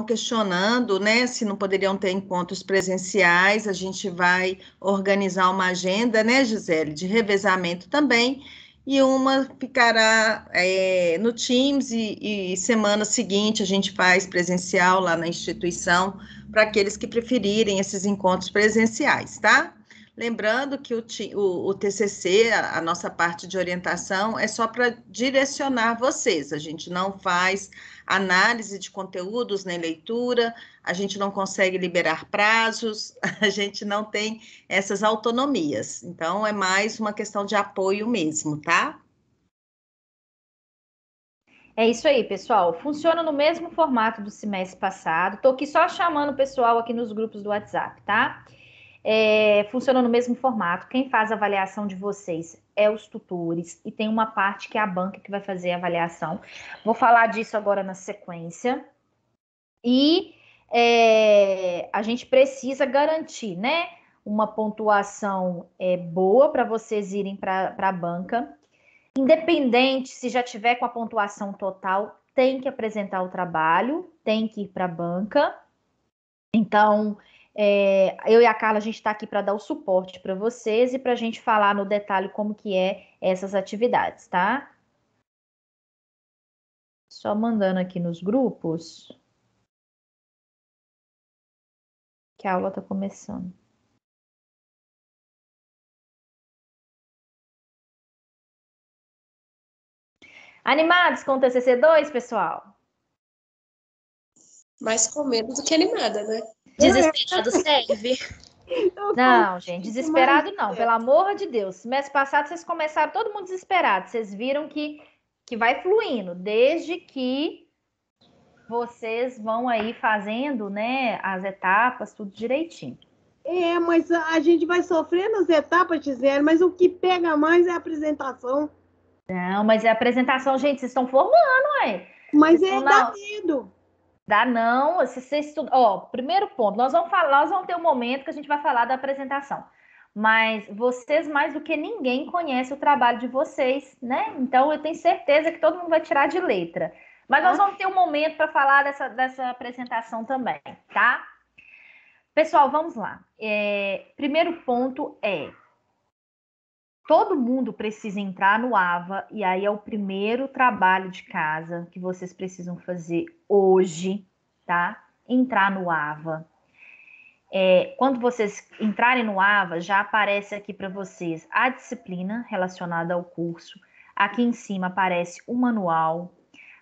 questionando, né, se não poderiam ter encontros presenciais. A gente vai organizar uma agenda, né, Gisele, de revezamento também, e uma ficará no Teams e semana seguinte a gente faz presencial lá na instituição, para aqueles que preferirem esses encontros presenciais, tá? Lembrando que o TCC, a nossa parte de orientação, é só para direcionar vocês. A gente não faz análise de conteúdos nem leitura, a gente não consegue liberar prazos, a gente não tem essas autonomias. Então, é mais uma questão de apoio mesmo, tá? É isso aí, pessoal. Funciona no mesmo formato do semestre passado. Estou aqui só chamando o pessoal aqui nos grupos do WhatsApp, tá? Funciona no mesmo formato. Quem faz a avaliação de vocês é os tutores e tem uma parte que é a banca que vai fazer a avaliação. Vou falar disso agora na sequência. E a gente precisa garantir, né, uma pontuação boa para vocês irem para a banca. Independente se já tiver com a pontuação total, tem que apresentar o trabalho, tem que ir para a banca. Então, eu e a Carla, a gente está aqui para dar o suporte para vocês e para a gente falar no detalhe como que é essas atividades, tá? Só mandando aqui nos grupos que a aula está começando. Animados com o TCC2, pessoal? Mais com medo do que animada, né? Desesperado serve. Não, gente, desesperado não, pelo amor de Deus. Mês passado vocês começaram todo mundo desesperado. Vocês viram que vai fluindo, desde que vocês vão aí fazendo, né, as etapas, tudo direitinho. Mas a gente vai sofrendo as etapas, Gisele, mas o que pega mais é a apresentação. Não, mas é a apresentação, gente, vocês estão formando, ué. Mas dá medo. Dá não, se você estuda... Ó, primeiro ponto, nós vamos ter um momento que a gente vai falar da apresentação. Mas vocês, mais do que ninguém, conhecem o trabalho de vocês, né? Então, eu tenho certeza que todo mundo vai tirar de letra. Mas nós vamos ter um momento para falar dessa apresentação também, tá? Pessoal, vamos lá. Primeiro ponto todo mundo precisa entrar no AVA, e aí é o primeiro trabalho de casa que vocês precisam fazer hoje, tá? Entrar no AVA. Quando vocês entrarem no AVA, já aparece aqui para vocês a disciplina relacionada ao curso. Aqui em cima aparece o manual,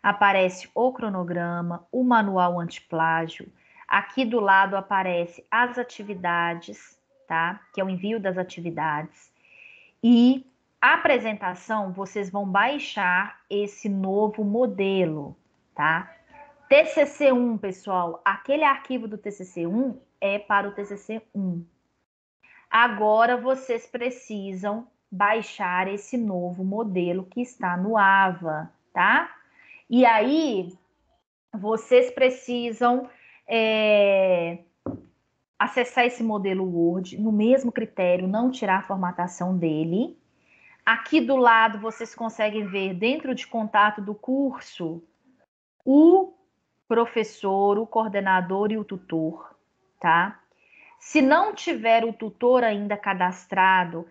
aparece o cronograma, o manual antiplágio. Aqui do lado aparece as atividades, tá? Que é o envio das atividades. E a apresentação, vocês vão baixar esse novo modelo, tá? TCC1, pessoal, aquele arquivo do TCC1 é para o TCC1. Agora, vocês precisam baixar esse novo modelo que está no AVA, tá? E aí, vocês precisam acessar esse modelo Word no mesmo critério, não tirar a formatação dele. Aqui do lado, vocês conseguem ver, dentro de contato do curso, o professor, o coordenador e o tutor, tá? Se não tiver o tutor ainda cadastrado,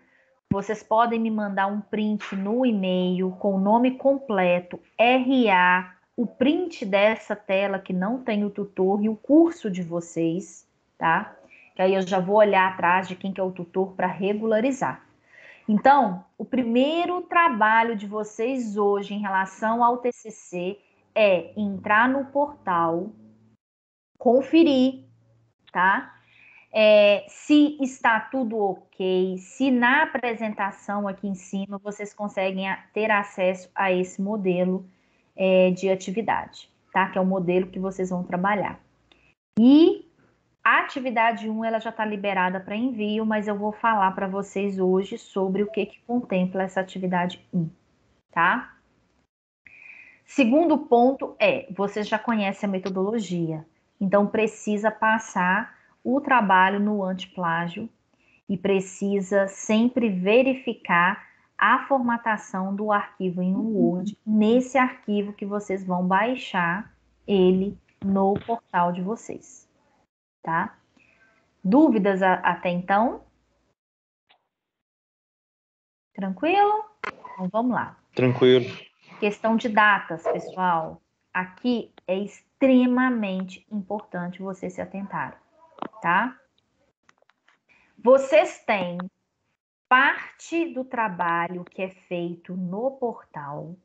vocês podem me mandar um print no e-mail com o nome completo, RA, o print dessa tela que não tem o tutor e o curso de vocês, tá? Que aí eu já vou olhar atrás de quem que é o tutor para regularizar. Então, o primeiro trabalho de vocês hoje em relação ao TCC é entrar no portal, conferir, tá? Se está tudo ok, se na apresentação aqui em cima vocês conseguem ter acesso a esse modelo de atividade, tá? Que é o modelo que vocês vão trabalhar. E a atividade 1, ela já está liberada para envio, mas eu vou falar para vocês hoje sobre o que contempla essa atividade 1, tá? Segundo ponto vocês já conhecem a metodologia, então precisa passar o trabalho no antiplágio e precisa sempre verificar a formatação do arquivo em Word, nesse arquivo que vocês vão baixar ele no portal de vocês, tá? Dúvidas até então? Tranquilo? Então vamos lá. Tranquilo. Questão de datas, pessoal. Aqui é extremamente importante vocês se atentarem, tá? Vocês têm parte do trabalho que é feito no portal.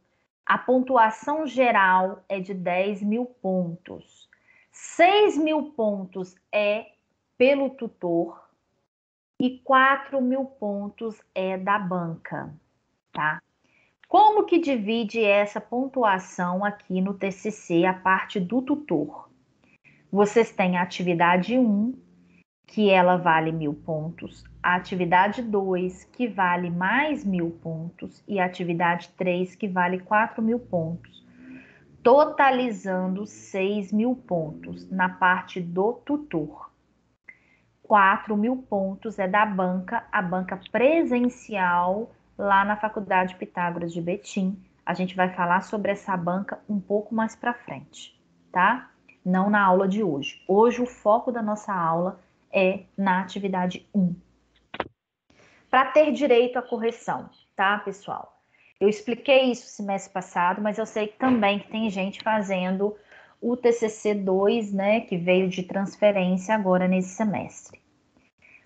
A pontuação geral é de 10.000 pontos. 6.000 pontos é pelo tutor e 4.000 pontos é da banca, tá? Como que divide essa pontuação aqui no TCC, a parte do tutor? Vocês têm a atividade 1, que ela vale 1.000 pontos, a atividade 2, que vale mais 1.000 pontos, e a atividade 3, que vale 4.000 pontos, totalizando 6.000 pontos na parte do tutor. 4.000 pontos é da banca, a banca presencial, lá na Faculdade Pitágoras de Betim. A gente vai falar sobre essa banca um pouco mais para frente, tá? Não na aula de hoje. Hoje o foco da nossa aula é na atividade 1. Para ter direito à correção, tá, pessoal? Eu expliquei isso semestre passado, mas eu sei também que tem gente fazendo o TCC 2, né, que veio de transferência agora nesse semestre.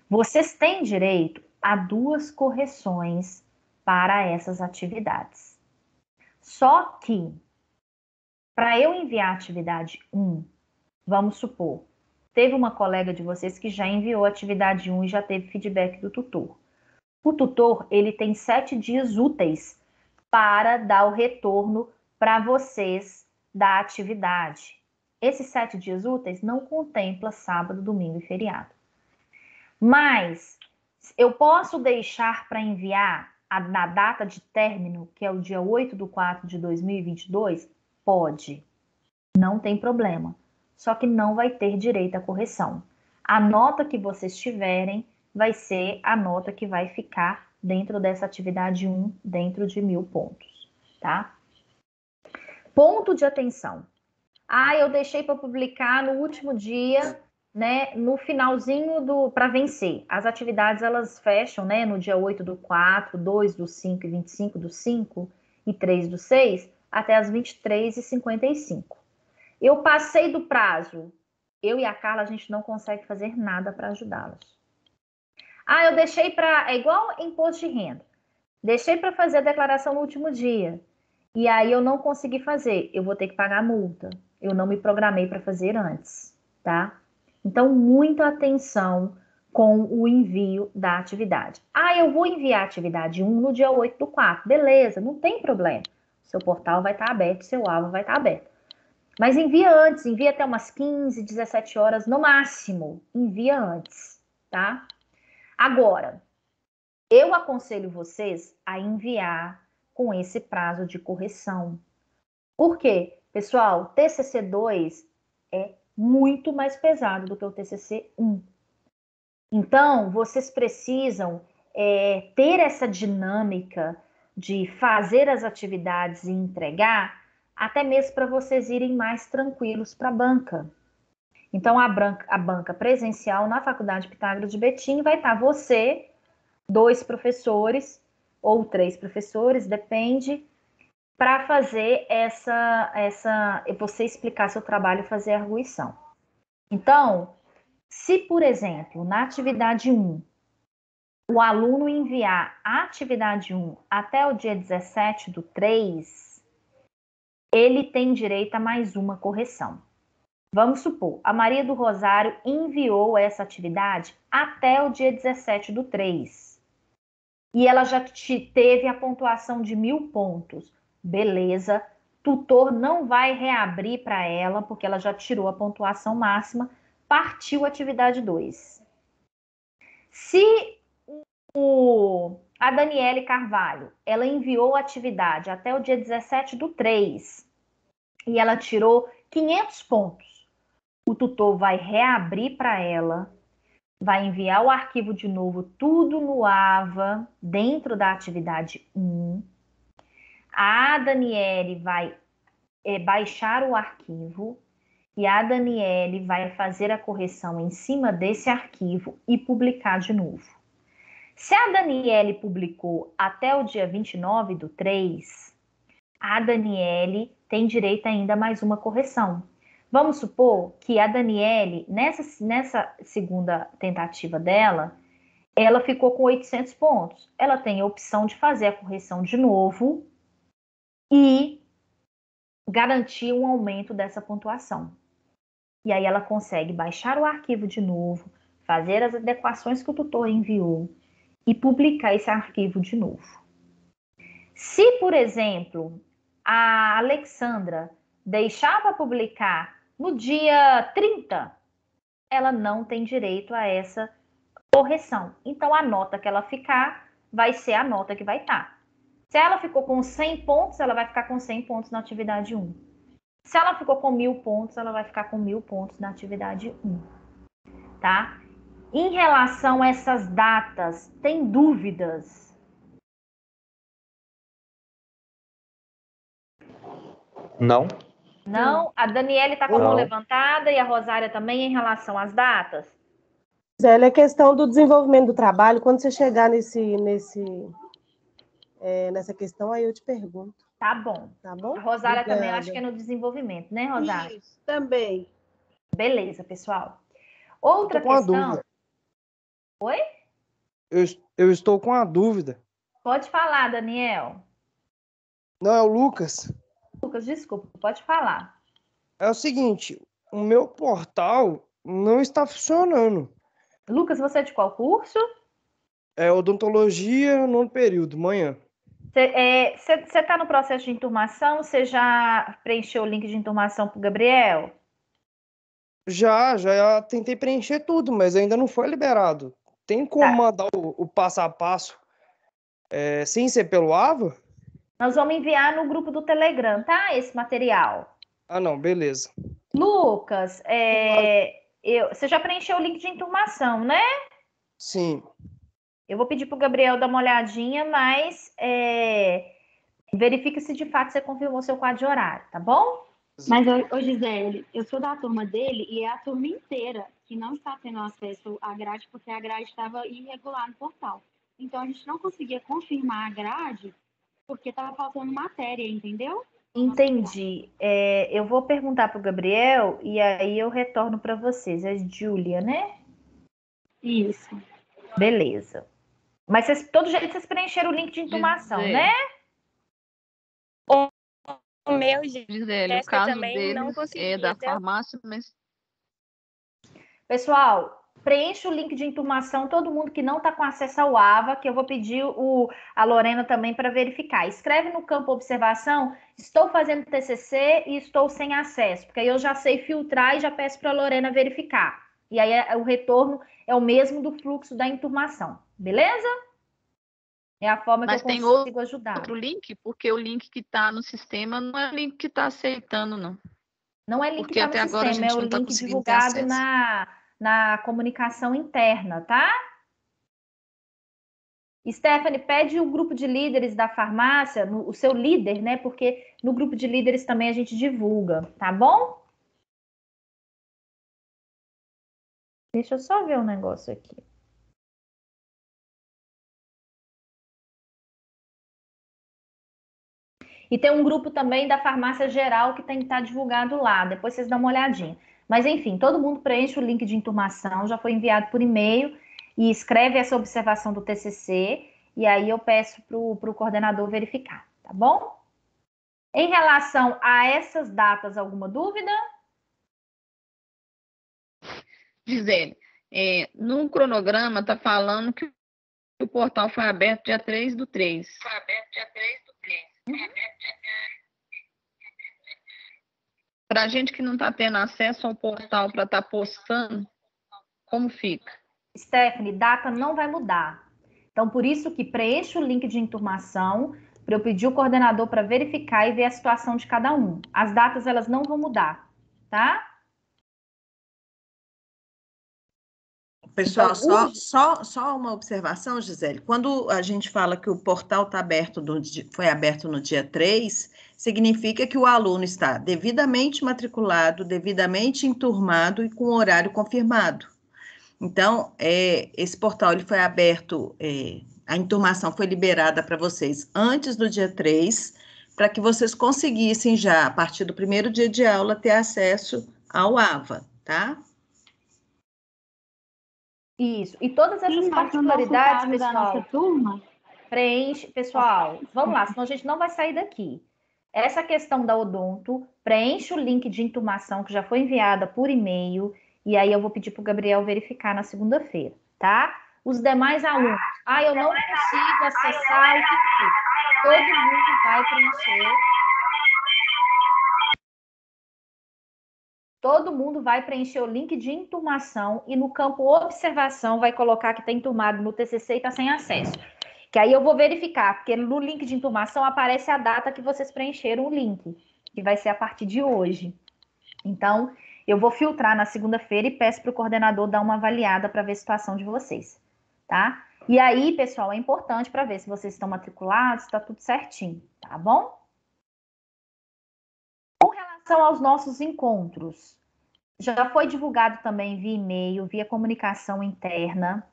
Vocês têm direito a 2 correções para essas atividades. Só que, para eu enviar a atividade 1, vamos supor, teve uma colega de vocês que já enviou a atividade 1 e já teve feedback do tutor. O tutor, ele tem 7 dias úteis para dar o retorno para vocês da atividade. Esses 7 dias úteis não contempla sábado, domingo e feriado. Mas eu posso deixar para enviar na data de término, que é o dia 8/4/2022? Pode. Não tem problema. Só que não vai ter direito à correção. A nota que vocês tiverem vai ser a nota que vai ficar dentro dessa atividade 1, dentro de 1.000 pontos, tá? Ponto de atenção. Eu deixei para publicar no último dia, né, no finalzinho para vencer. As atividades, elas fecham, né, no dia 8/4, 2/5 e 25/5 e 3/6, até as 23h55. Eu passei do prazo. Eu e a Carla, a gente não consegue fazer nada para ajudá-los. Eu deixei para... É igual imposto de renda. Deixei para fazer a declaração no último dia. E aí eu não consegui fazer. Eu vou ter que pagar a multa. Eu não me programei para fazer antes, tá? Então, muita atenção com o envio da atividade. Eu vou enviar a atividade 1 no dia 8/4. Beleza, não tem problema. Seu portal vai estar aberto, seu AVA vai estar aberto. Mas envia antes, envia até umas 15, 17 horas no máximo. Envia antes, tá? Agora, eu aconselho vocês a enviar com esse prazo de correção. Por quê? Pessoal, TCC 2 é muito mais pesado do que o TCC 1. Então, vocês precisam ter essa dinâmica de fazer as atividades e entregar, até mesmo para vocês irem mais tranquilos para a banca. Então, a banca presencial na Faculdade Pitágoras de Betim vai estar você, 2 professores ou 3 professores, depende, para fazer você explicar seu trabalho e fazer a arguição. Então, se, por exemplo, na atividade 1, o aluno enviar a atividade 1 até o dia 17/3, ele tem direito a mais uma correção. Vamos supor, a Maria do Rosário enviou essa atividade até o dia 17/3. E ela já teve a pontuação de 1.000 pontos. Beleza, tutor não vai reabrir para ela, porque ela já tirou a pontuação máxima, partiu a atividade 2. Se a Daniele Carvalho, ela enviou a atividade até o dia 17/3 e ela tirou 500 pontos, o tutor vai reabrir para ela, vai enviar o arquivo de novo, tudo no AVA, dentro da atividade 1. A Daniele vai baixar o arquivo e a Daniele vai fazer a correção em cima desse arquivo e publicar de novo. Se a Daniele publicou até o dia 29/3, a Daniele tem direito ainda a mais uma correção. Vamos supor que a Daniele, nessa segunda tentativa dela, ela ficou com 800 pontos. Ela tem a opção de fazer a correção de novo e garantir um aumento dessa pontuação. E aí ela consegue baixar o arquivo de novo, fazer as adequações que o tutor enviou e publicar esse arquivo de novo. Se, por exemplo, a Alexandra deixava publicar no dia 30, ela não tem direito a essa correção. Então, a nota que ela ficar vai ser a nota que vai estar. Se ela ficou com 100 pontos, ela vai ficar com 100 pontos na atividade 1. Se ela ficou com 1.000 pontos, ela vai ficar com 1.000 pontos na atividade 1. Tá? Em relação a essas datas, tem dúvidas? Não. Não? A Daniele está com a mão levantada e a Rosária também em relação às datas? Zélia, a questão do desenvolvimento do trabalho, quando você chegar nessa questão, aí eu te pergunto. Tá bom. Tá bom? A Rosária Obrigada. também acho que é no desenvolvimento, né, Rosária? Isso, também. Beleza, pessoal. Outra Eu tô com uma questão. dúvida. Oi? Eu estou com uma dúvida. Pode falar, Daniel. Não, é o Lucas. Lucas, desculpa, pode falar. É o seguinte, o meu portal não está funcionando. Lucas, você é de qual curso? É odontologia no período, manhã. Você está no processo de enturmação? Você já preencheu o link de enturmação para o Gabriel? Já tentei preencher tudo, mas ainda não foi liberado. Tem como mandar o passo a passo sem ser pelo AVA? Nós vamos enviar no grupo do Telegram, tá? Esse material. Ah, não, beleza. Lucas, você já preencheu o link de enturmação, né? Sim. Eu vou pedir para o Gabriel dar uma olhadinha, mas verifique se de fato você confirmou seu quadro de horário, tá bom? Mas, ô Gisele, eu sou da turma dele e é a turma inteira que não está tendo acesso à grade porque a grade estava irregular no portal. Então, a gente não conseguia confirmar a grade porque estava faltando matéria, entendeu? Entendi. Eu vou perguntar para o Gabriel e aí eu retorno para vocês. É Júlia, né? Isso. Beleza. Mas todo jeito vocês preencheram o link de intumação, né? O meu, Gisele, o caso também não deles consegui é da até farmácia, mas Pessoal, preencha o link de intumação, todo mundo que não está com acesso ao AVA, que eu vou pedir a Lorena também para verificar. Escreve no campo observação, estou fazendo TCC e estou sem acesso, porque aí eu já sei filtrar e já peço para a Lorena verificar. E aí o retorno é o mesmo do fluxo da intumação, beleza? É a forma mas que eu tem consigo ajudar. outro link, porque o link que está no sistema não é o link que está aceitando, não. Não é link Porque que está até no agora a sistema, gente é o não tá link conseguindo ter divulgado acesso. na comunicação interna, tá? Stephanie, pede o grupo de líderes da farmácia, o seu líder, né? Porque no grupo de líderes também a gente divulga, tá bom? Deixa eu só ver um negócio aqui. E tem um grupo também da farmácia geral que tem que estar divulgado lá. Depois vocês dão uma olhadinha. Mas enfim, todo mundo preenche o link de intumação, já foi enviado por e-mail e escreve essa observação do TCC e aí eu peço para o coordenador verificar, tá bom? Em relação a essas datas, alguma dúvida? Gisele, no cronograma está falando que o portal foi aberto dia 3/3. Foi aberto dia 3/3. Para a gente que não está tendo acesso ao portal para estar postando, como fica? Stephanie, data não vai mudar. Então, por isso que preencha o link de intumação para eu pedir o coordenador para verificar e ver a situação de cada um. As datas, elas não vão mudar, tá? Pessoal, Então, só uma observação, Gisele. Quando a gente fala que o portal está aberto foi aberto no dia 3, significa que o aluno está devidamente matriculado, devidamente enturmado e com horário confirmado. Então, esse portal ele foi aberto, a enturmação foi liberada para vocês antes do dia 3, para que vocês conseguissem já, a partir do primeiro dia de aula, ter acesso ao AVA, tá? isso. E todas essas Sim, mas no nosso particularidades, caso da nossa pessoal, turma, preenche. Pessoal, vamos lá, senão a gente não vai sair daqui. Essa questão da odonto, preenche o link de intumação que já foi enviada por e-mail, e aí eu vou pedir para o Gabriel verificar na segunda-feira, tá? Os demais alunos, eu não consigo acessar o que for. Todo mundo vai preencher. Todo mundo vai preencher o link de intumação e no campo observação vai colocar que está enturmado no TCC e está sem acesso. Que aí eu vou verificar, porque no link de intumação aparece a data que vocês preencheram o link, que vai ser a partir de hoje. Então, eu vou filtrar na segunda-feira e peço para o coordenador dar uma avaliada para ver a situação de vocês, tá? E aí, pessoal, é importante para ver se vocês estão matriculados, está tudo certinho, tá bom? Com relação aos nossos encontros, já foi divulgado também via e-mail, via comunicação interna,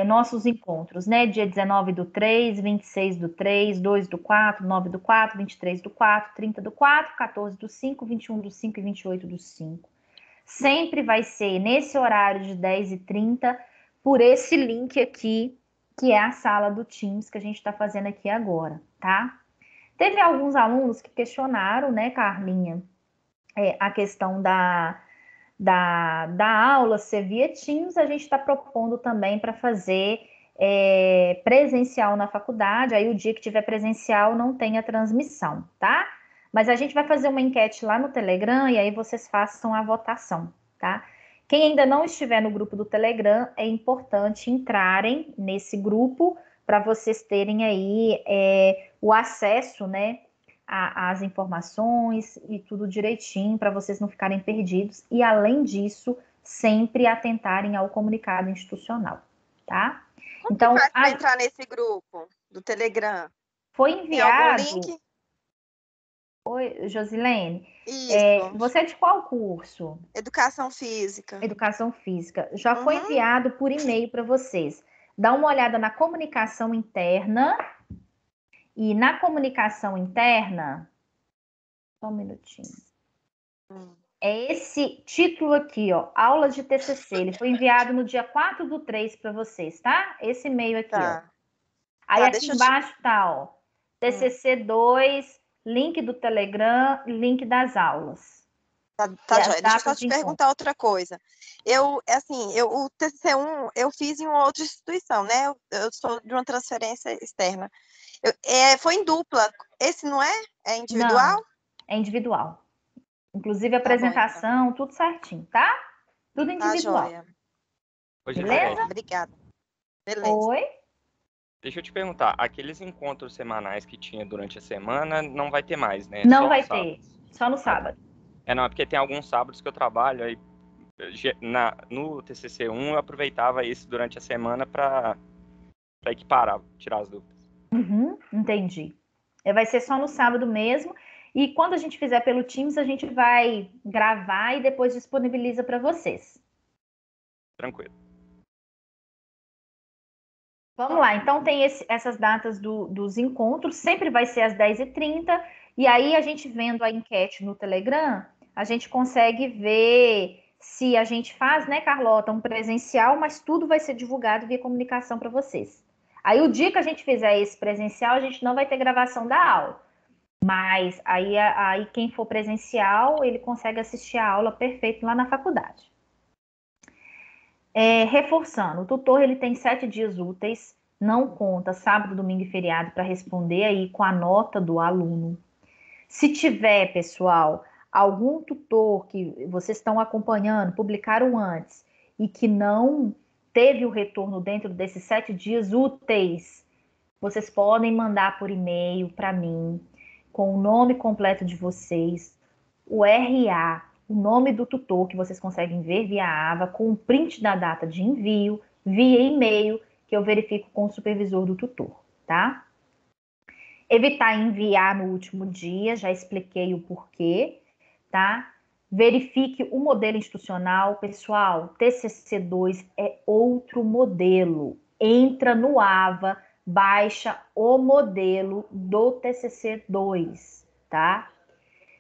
nossos encontros, né? Dia 19/3, 26/3, 2/4, 9/4, 23/4, 30/4, 14/5, 21/5 e 28/5. Sempre vai ser nesse horário de 10h30, por esse link aqui, que é a sala do Teams que a gente está fazendo aqui agora, tá? Teve alguns alunos que questionaram, né, Carlinha, a questão da aula ser via Teams. A gente está propondo também para fazer presencial na faculdade. Aí o dia que tiver presencial não tem a transmissão, tá? Mas a gente vai fazer uma enquete lá no Telegram e aí vocês façam a votação, tá? Quem ainda não estiver no grupo do Telegram, é importante entrarem nesse grupo para vocês terem aí o acesso, né, às informações e tudo direitinho, para vocês não ficarem perdidos. E, além disso, sempre atentarem ao comunicado institucional, tá? Como então, que faz para entrar nesse grupo do Telegram? Foi enviado... Tem algum link? Oi, Josilene. Isso. Você é de qual curso? Educação Física. Educação Física. Já foi enviado por e-mail para vocês. Dá uma olhada na comunicação interna. E na comunicação interna... Só um minutinho. É esse título aqui, ó, aula de TCC. Ele foi enviado no dia 4/3 para vocês, tá? Esse e-mail aqui, ó. Aí aqui embaixo tá, ó, TCC 2, link do Telegram, link das aulas. Tá joia. Deixa eu só te perguntar outra coisa. O TCC1 eu fiz em uma outra instituição, né? Eu sou de uma transferência externa. Foi em dupla. Esse não é? É individual? Não, é individual. Inclusive a apresentação, então. Tudo certinho, tá? Tudo individual. Tá joia. Beleza? Obrigada. Beleza. Oi? Deixa eu te perguntar, aqueles encontros semanais que tinha durante a semana, não vai ter mais, né? Não vai ter, só no sábado. Não, é porque tem alguns sábados que eu trabalho, aí no TCC1 eu aproveitava isso durante a semana para equiparar, tirar as dúvidas. Entendi. Vai ser só no sábado mesmo, e quando a gente fizer pelo Teams, a gente vai gravar e depois disponibiliza para vocês. Tranquilo. Vamos lá, então tem essas datas dos encontros, sempre vai ser às 10h30, e aí a gente vendo a enquete no Telegram, a gente consegue ver se a gente faz, né, Carlota, um presencial, mas tudo vai ser divulgado via comunicação para vocês. Aí o dia que a gente fizer esse presencial, a gente não vai ter gravação da aula, mas aí quem for presencial, ele consegue assistir a aula perfeito lá na faculdade. Reforçando, o tutor ele tem 7 dias úteis, não conta sábado, domingo e feriado para responder aí com a nota do aluno. Se tiver, pessoal, algum tutor que vocês estão acompanhando, publicaram antes, e que não teve o retorno dentro desses 7 dias úteis, vocês podem mandar por e-mail para mim, com o nome completo de vocês, o RA, o nome do tutor, que vocês conseguem ver via AVA, com um print da data de envio, via e-mail, que eu verifico com o supervisor do tutor, tá? Evitar enviar no último dia, já expliquei o porquê, tá? Verifique o modelo institucional. Pessoal, TCC2 é outro modelo. Entra no AVA, baixa o modelo do TCC2, tá?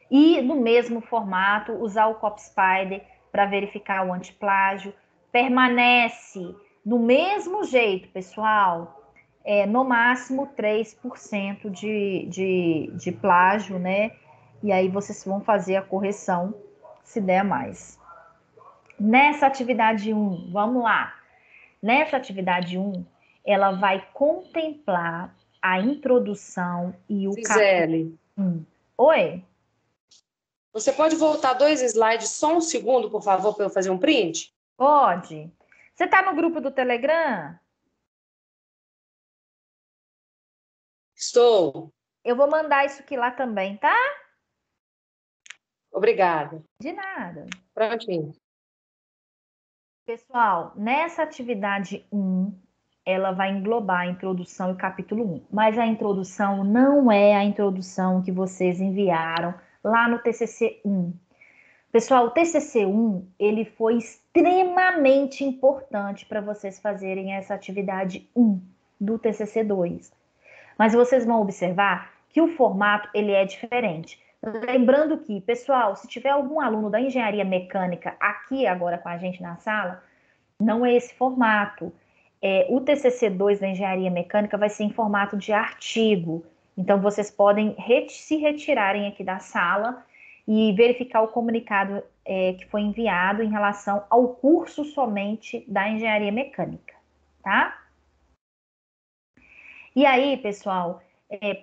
E no mesmo formato, usar o CopySpider para verificar o antiplágio. Permanece do mesmo jeito, pessoal. No máximo 3% de plágio, né? E aí vocês vão fazer a correção se der mais. Nessa atividade 1, vamos lá. Nessa atividade 1, ela vai contemplar a introdução e o Gisele, capítulo 1. Oi? você pode voltar 2 slides só um segundo, por favor, para eu fazer um print? Pode. Você está no grupo do Telegram? Estou. Eu vou mandar isso aqui lá também, tá? Obrigada. De nada. Prontinho. Pessoal, nessa atividade 1, ela vai englobar a introdução e o capítulo 1. Mas a introdução não é a introdução que vocês enviaram lá no TCC1. Pessoal, o TCC1, ele foi extremamente importante para vocês fazerem essa atividade 1 do TCC2. Mas vocês vão observar que o formato, ele é diferente. Lembrando que, pessoal, se tiver algum aluno da engenharia mecânica aqui agora com a gente na sala, não é esse formato. O TCC2 da engenharia mecânica vai ser em formato de artigo. Então, vocês podem se retirarem aqui da sala e verificar o comunicado que foi enviado em relação ao curso somente da engenharia mecânica, tá? E aí, pessoal,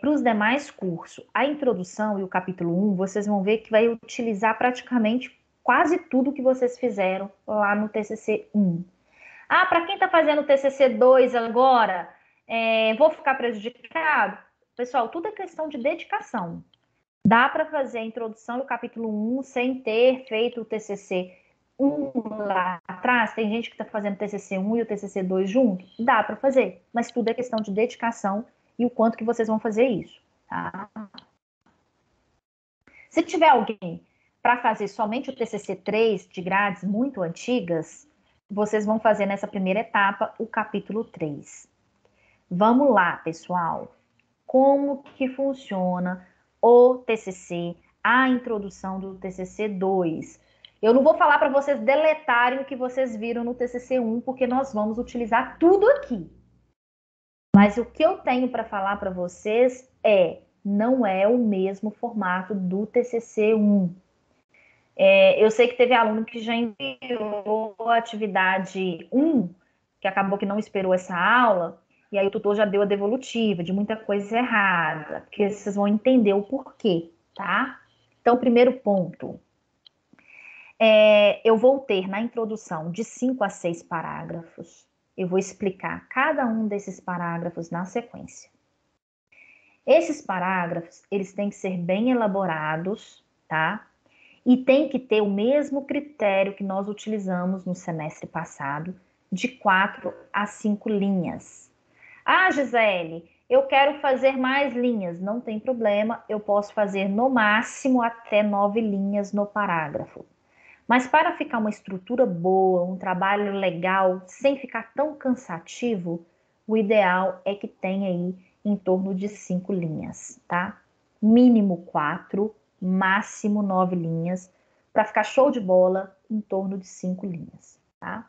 para os demais cursos, a introdução e o capítulo 1, vocês vão ver que vai utilizar praticamente quase tudo que vocês fizeram lá no TCC1. Ah, para quem está fazendo o TCC2 agora, vou ficar prejudicado? Pessoal, tudo é questão de dedicação. Dá para fazer a introdução e o capítulo 1 sem ter feito o TCC1 lá atrás? Tem gente que está fazendo o TCC1 e o TCC2 junto? Dá para fazer, mas tudo é questão de dedicação e o quanto que vocês vão fazer isso, tá? Se tiver alguém para fazer somente o TCC3 de grades muito antigas, vocês vão fazer nessa primeira etapa o capítulo 3. Vamos lá, pessoal. Como que funciona o TCC, a introdução do TCC2? Eu não vou falar para vocês deletarem o que vocês viram no TCC1, porque nós vamos utilizar tudo aqui. Mas o que eu tenho para falar para vocês não é o mesmo formato do TCC1. Eu sei que teve aluno que já enviou a atividade 1, que acabou que não esperou essa aula, e aí o tutor já deu a devolutiva de muita coisa errada, porque vocês vão entender o porquê, tá? Então, primeiro ponto, eu vou ter na introdução de 5 a 6 parágrafos. Eu vou explicar cada um desses parágrafos na sequência. Esses parágrafos, eles têm que ser bem elaborados, tá? E tem que ter o mesmo critério que nós utilizamos no semestre passado, de 4 a 5 linhas. Ah, Gisele, eu quero fazer mais linhas. Não tem problema, eu posso fazer no máximo até 9 linhas no parágrafo. Mas para ficar uma estrutura boa, um trabalho legal, sem ficar tão cansativo, o ideal é que tenha aí em torno de 5 linhas, tá? Mínimo 4, máximo 9 linhas, para ficar show de bola, em torno de 5 linhas, tá?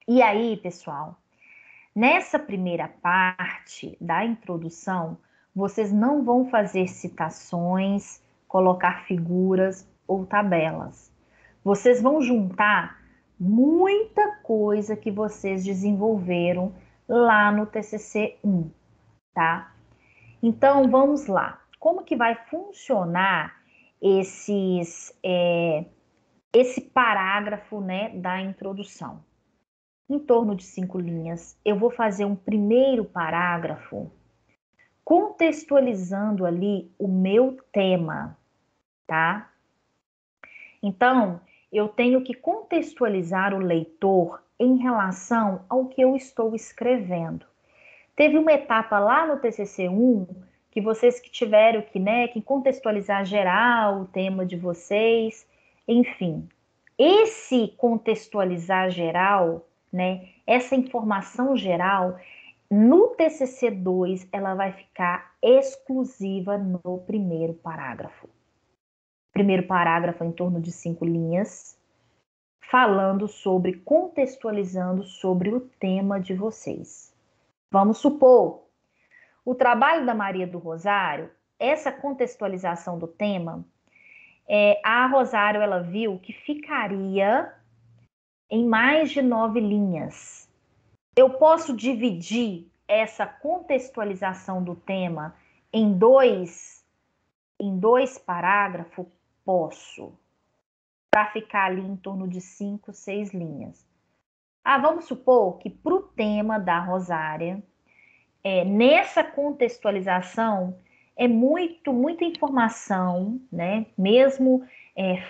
E aí, pessoal, nessa primeira parte da introdução, vocês não vão fazer citações, colocar figuras ou tabelas. Vocês vão juntar muita coisa que vocês desenvolveram lá no TCC1, tá? Então, vamos lá. Como que vai funcionar esse parágrafo, né, da introdução? Em torno de 5 linhas, eu vou fazer um primeiro parágrafo contextualizando ali o meu tema, tá? Então, eu tenho que contextualizar o leitor em relação ao que eu estou escrevendo. Teve uma etapa lá no TCC1 que vocês que tiveram que contextualizar geral o tema de vocês, enfim. Esse contextualizar geral, né, essa informação geral, no TCC2 ela vai ficar exclusiva no primeiro parágrafo. Primeiro parágrafo em torno de 5 linhas, falando sobre, contextualizando sobre o tema de vocês. Vamos supor, o trabalho da Maria do Rosário, essa contextualização do tema, a Rosário ela viu que ficaria em mais de 9 linhas. Eu posso dividir essa contextualização do tema em dois parágrafos? Posso. Para ficar ali em torno de 5, 6 linhas. Vamos supor que para o tema da Rosária, nessa contextualização, é muita informação, né? Mesmo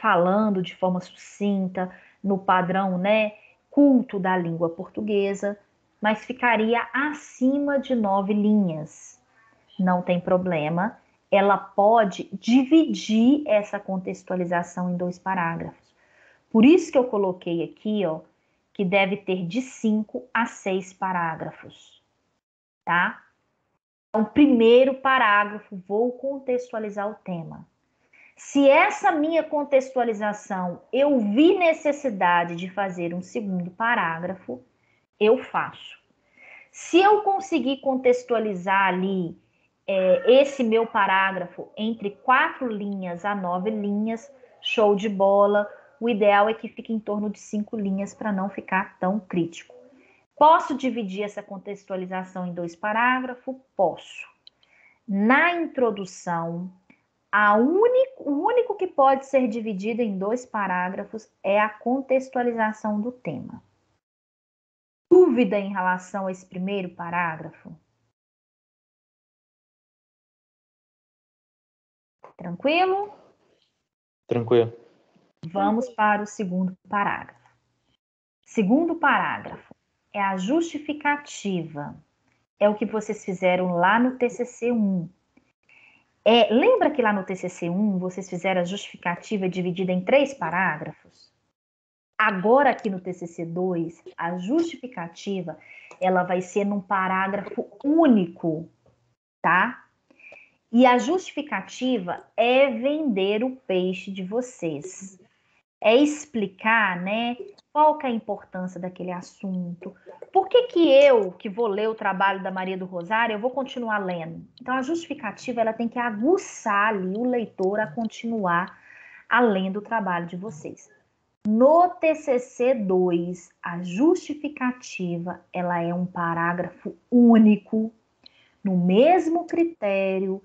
falando de forma sucinta, no padrão, né, culto da língua portuguesa, mas ficaria acima de 9 linhas. Não tem problema, ela pode dividir essa contextualização em 2 parágrafos. Por isso que eu coloquei aqui, ó, que deve ter de 5 a 6 parágrafos, tá? Então, primeiro parágrafo, vou contextualizar o tema. Se essa minha contextualização eu vi necessidade de fazer um segundo parágrafo, eu faço. Se eu conseguir contextualizar ali esse meu parágrafo entre 4 linhas a 9 linhas, show de bola. O ideal é que fique em torno de 5 linhas para não ficar tão crítico. Posso dividir essa contextualização em 2 parágrafos? Posso. Na introdução, o único que pode ser dividido em 2 parágrafos é a contextualização do tema. Dúvida em relação a esse primeiro parágrafo? Tranquilo? Tranquilo. Vamos para o segundo parágrafo. Segundo parágrafo é a justificativa. É o que vocês fizeram lá no TCC1. Lembra que lá no TCC1 vocês fizeram a justificativa dividida em 3 parágrafos? Agora aqui no TCC2, a justificativa ela vai ser num parágrafo único, tá? E a justificativa é vender o peixe de vocês. É explicar, né, qual que é a importância daquele assunto. Por que eu, que vou ler o trabalho da Maria do Rosário, eu vou continuar lendo? Então, a justificativa ela tem que aguçar ali o leitor a continuar lendo o trabalho de vocês. No TCC2, a justificativa ela é um parágrafo único, no mesmo critério,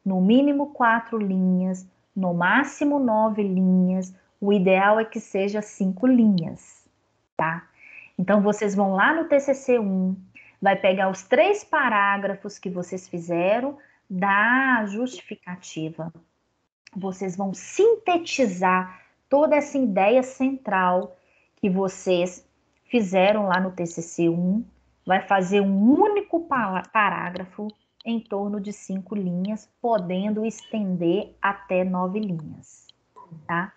no mínimo 4 linhas, no máximo 9 linhas, o ideal é que seja 5 linhas, tá? Então, vocês vão lá no TCC1, vai pegar os 3 parágrafos que vocês fizeram da justificativa. Vocês vão sintetizar toda essa ideia central que vocês fizeram lá no TCC1, vai fazer um único parágrafo em torno de 5 linhas, podendo estender até 9 linhas, tá?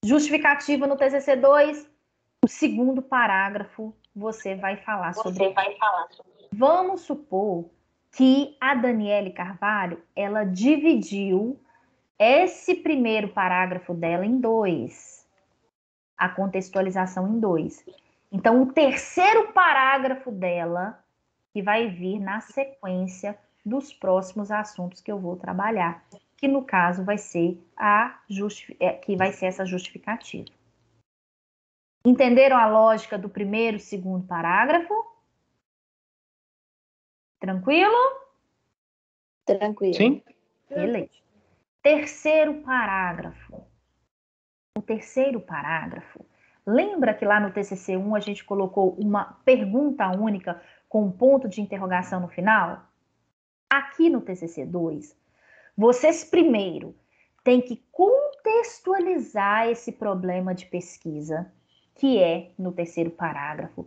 Justificativa no TCC2, o segundo parágrafo, você vai falar sobre. Vamos supor que a Daniele Carvalho, ela dividiu esse primeiro parágrafo dela em 2, a contextualização em 2. Então, o terceiro parágrafo dela que vai vir na sequência dos próximos assuntos que eu vou trabalhar, que no caso vai ser essa justificativa. Entenderam a lógica do primeiro e segundo parágrafo? Tranquilo? Tranquilo. Sim. Beleza. Terceiro parágrafo. O terceiro parágrafo, lembra que lá no TCC1 a gente colocou uma pergunta única com um ponto de interrogação no final? Aqui no TCC2, vocês primeiro têm que contextualizar esse problema de pesquisa, que é no terceiro parágrafo.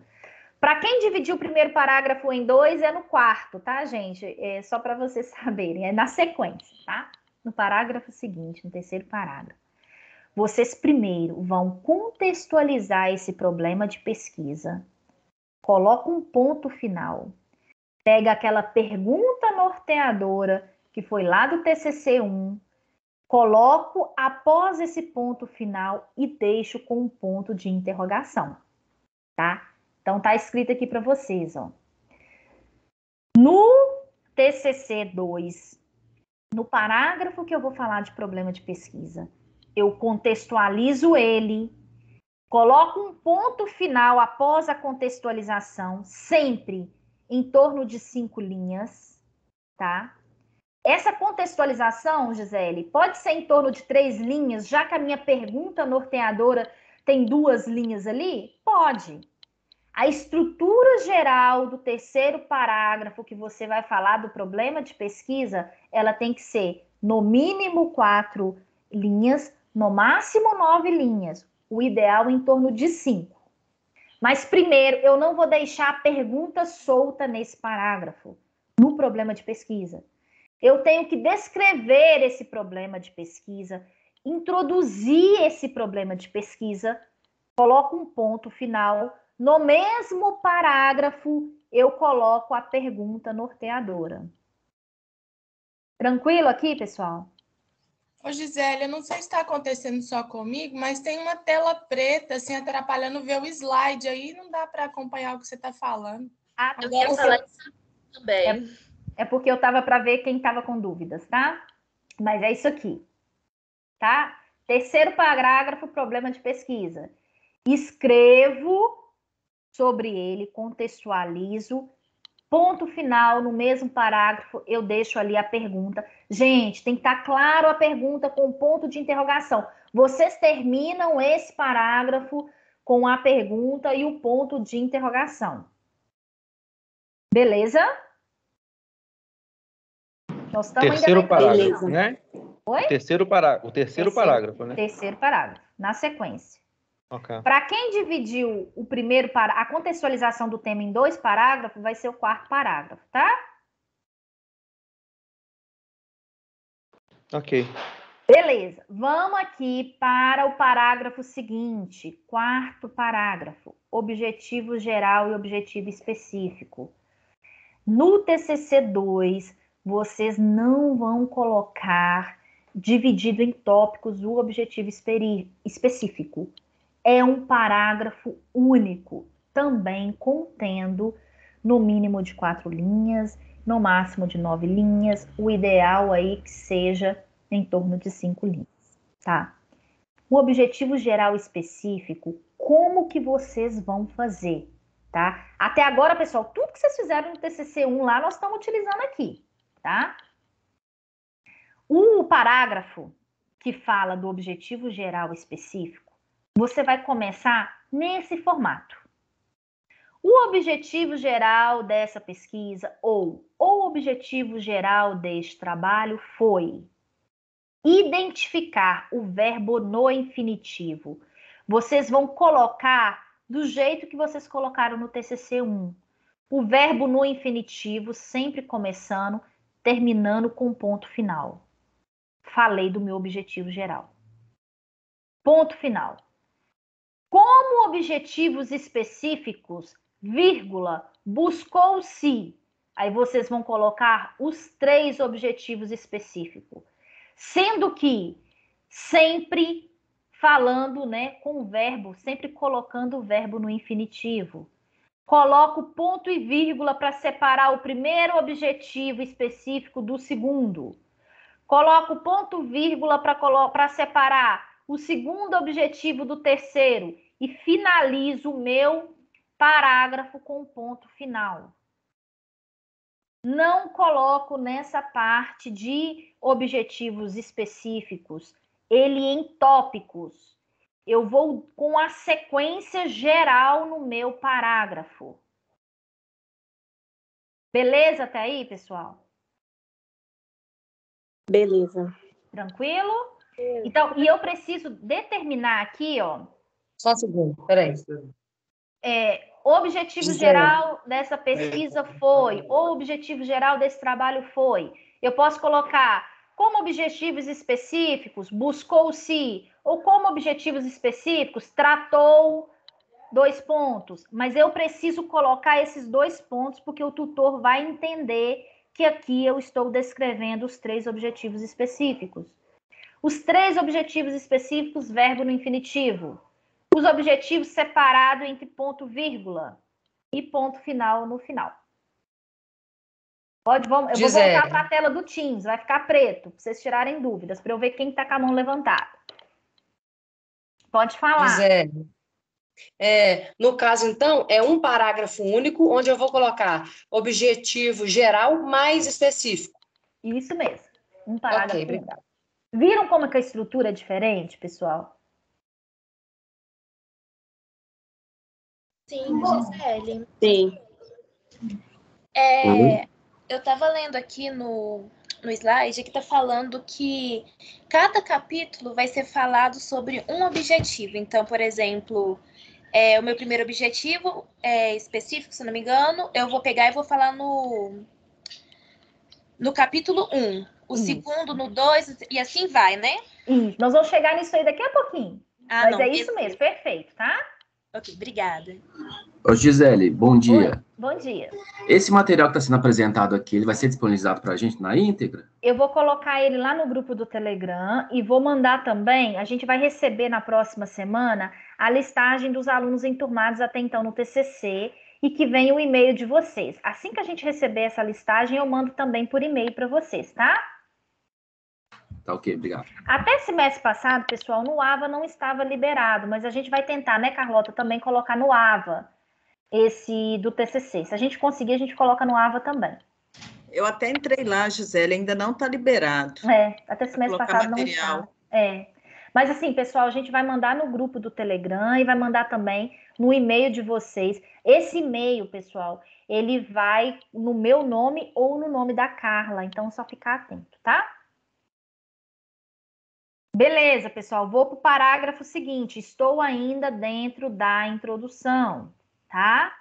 Para quem dividiu o primeiro parágrafo em 2, é no quarto, tá, gente? É só para vocês saberem, é na sequência, tá? No parágrafo seguinte, no terceiro parágrafo. Vocês primeiro vão contextualizar esse problema de pesquisa, coloca um ponto final, pega aquela pergunta norteadora que foi lá do TCC1, coloco após esse ponto final e deixo com um ponto de interrogação, tá? Então, tá escrito aqui para vocês, ó. No TCC2, no parágrafo que eu vou falar de problema de pesquisa, eu contextualizo ele, coloco um ponto final após a contextualização, sempre em torno de 5 linhas, tá? Essa contextualização, Gisele, pode ser em torno de 3 linhas, já que a minha pergunta norteadora tem 2 linhas ali? Pode. A estrutura geral do terceiro parágrafo que você vai falar do problema de pesquisa, ela tem que ser no mínimo 4 linhas, no máximo 9 linhas. O ideal em torno de 5. Mas primeiro, eu não vou deixar a pergunta solta nesse parágrafo, no problema de pesquisa. Eu tenho que descrever esse problema de pesquisa, introduzir esse problema de pesquisa, coloco um ponto final. No mesmo parágrafo, eu coloco a pergunta norteadora. Tranquilo aqui, pessoal? Ô, Gisele, eu não sei se está acontecendo só comigo, mas tem uma tela preta, assim, atrapalhando ver o slide. Aí não dá para acompanhar o que você está falando. Agora também. É porque eu estava para ver quem estava com dúvidas, tá? Mas é isso aqui, tá? Terceiro parágrafo, problema de pesquisa. Escrevo sobre ele, contextualizo, ponto final, no mesmo parágrafo, eu deixo ali a pergunta. Gente, tem que estar claro a pergunta com ponto de interrogação. Vocês terminam esse parágrafo com a pergunta e o ponto de interrogação. Beleza? Nós estamos terceiro parágrafo, né? Oi? O terceiro parágrafo, né? Terceiro parágrafo, na sequência. Okay. Para quem dividiu o primeiro parágrafo, a contextualização do tema em 2 parágrafos, vai ser o 4º parágrafo, tá? Ok. Beleza. Vamos aqui para o parágrafo seguinte, 4º parágrafo. Objetivo geral e objetivo específico. No TCC2, vocês não vão colocar dividido em tópicos o objetivo específico. É um parágrafo único, também contendo no mínimo de 4 linhas, no máximo de 9 linhas, o ideal aí que seja em torno de 5 linhas, tá? O objetivo geral específico, como que vocês vão fazer, tá? Até agora, pessoal, tudo que vocês fizeram no TCC1 lá, nós estamos utilizando aqui, tá? O parágrafo que fala do objetivo geral específico, você vai começar nesse formato. O objetivo geral dessa pesquisa ou o objetivo geral deste trabalho foi identificar o verbo no infinitivo. Vocês vão colocar do jeito que vocês colocaram no TCC1. O verbo no infinitivo sempre começando, terminando com ponto final. Falei do meu objetivo geral. Ponto final. Como objetivos específicos, vírgula, buscou-se. Aí vocês vão colocar os 3 objetivos específicos. Sendo que sempre falando, né, com o verbo, sempre colocando o verbo no infinitivo. Coloco ponto e vírgula para separar o primeiro objetivo específico do segundo. Coloco ponto e vírgula para separar o segundo objetivo do terceiro e finalizo o meu parágrafo com ponto final. Não coloco nessa parte de objetivos específicos, ele em tópicos. Eu vou com a sequência geral no meu parágrafo. Beleza até aí, pessoal? Beleza. Tranquilo? Então, e eu preciso determinar aqui, ó. Só um segundo, peraí. O objetivo geral dessa pesquisa foi, o objetivo geral desse trabalho foi. Eu posso colocar como objetivos específicos, buscou-se, ou como objetivos específicos, tratou 2 pontos. Mas eu preciso colocar esses 2 pontos, porque o tutor vai entender que aqui eu estou descrevendo os 3 objetivos específicos. Os 3 objetivos específicos, verbo no infinitivo. Os objetivos separados entre ponto, vírgula e ponto final no final. Eu vou voltar para a tela do Teams, vai ficar preto, para vocês tirarem dúvidas, para eu ver quem está com a mão levantada. Pode falar. Gisele, no caso, então, é um parágrafo único, onde eu vou colocar objetivo geral mais específico. Isso mesmo, um parágrafo único. Obrigada. Viram como que a estrutura é diferente, pessoal? Sim, Gisele. Sim. Eu estava lendo aqui no slide que está falando que cada capítulo vai ser falado sobre um objetivo. Então, por exemplo, o meu primeiro objetivo específico, se não me engano, eu vou pegar e vou falar no capítulo 1. O segundo no 2, e assim vai, né? Isso, nós vamos chegar nisso aí daqui a pouquinho. Mas não, é isso mesmo, perfeito, tá? Ok, obrigada. Ô, Gisele, bom dia. Oi, bom dia. Esse material que está sendo apresentado aqui, ele vai ser disponibilizado para a gente na íntegra? Eu vou colocar ele lá no grupo do Telegram e vou mandar também, a gente vai receber na próxima semana a listagem dos alunos enturmados até então no TCC e que vem o e-mail de vocês. Assim que a gente receber essa listagem, eu mando também por e-mail para vocês, tá? Tá ok, obrigado. Até semestre passado, pessoal, no AVA não estava liberado, mas a gente vai tentar, né, Carlota, também colocar no AVA esse do TCC. Se a gente conseguir, a gente coloca no AVA também. Eu até entrei lá, Gisele, ainda não está liberado. Até semestre passado não estava. Mas assim, pessoal, a gente vai mandar no grupo do Telegram e vai mandar também no e-mail de vocês. Esse e-mail, pessoal, ele vai no meu nome ou no nome da Carla, então só ficar atento, tá? Beleza, pessoal, vou para o parágrafo seguinte. Estou ainda dentro da introdução, tá?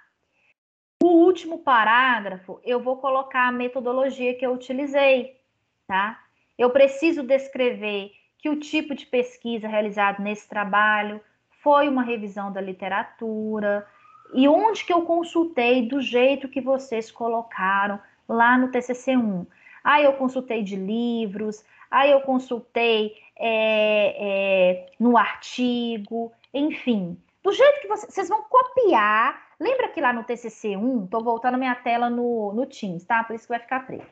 O último parágrafo, eu vou colocar a metodologia que eu utilizei, tá? Eu preciso descrever que o tipo de pesquisa realizado nesse trabalho foi uma revisão da literatura e onde que eu consultei do jeito que vocês colocaram lá no TCC1. Eu consultei de livros, eu consultei no artigo, enfim. Do jeito que vocês vão copiar. Lembra que lá no TCC1, estou voltando a minha tela no Teams, tá? Por isso que vai ficar preto.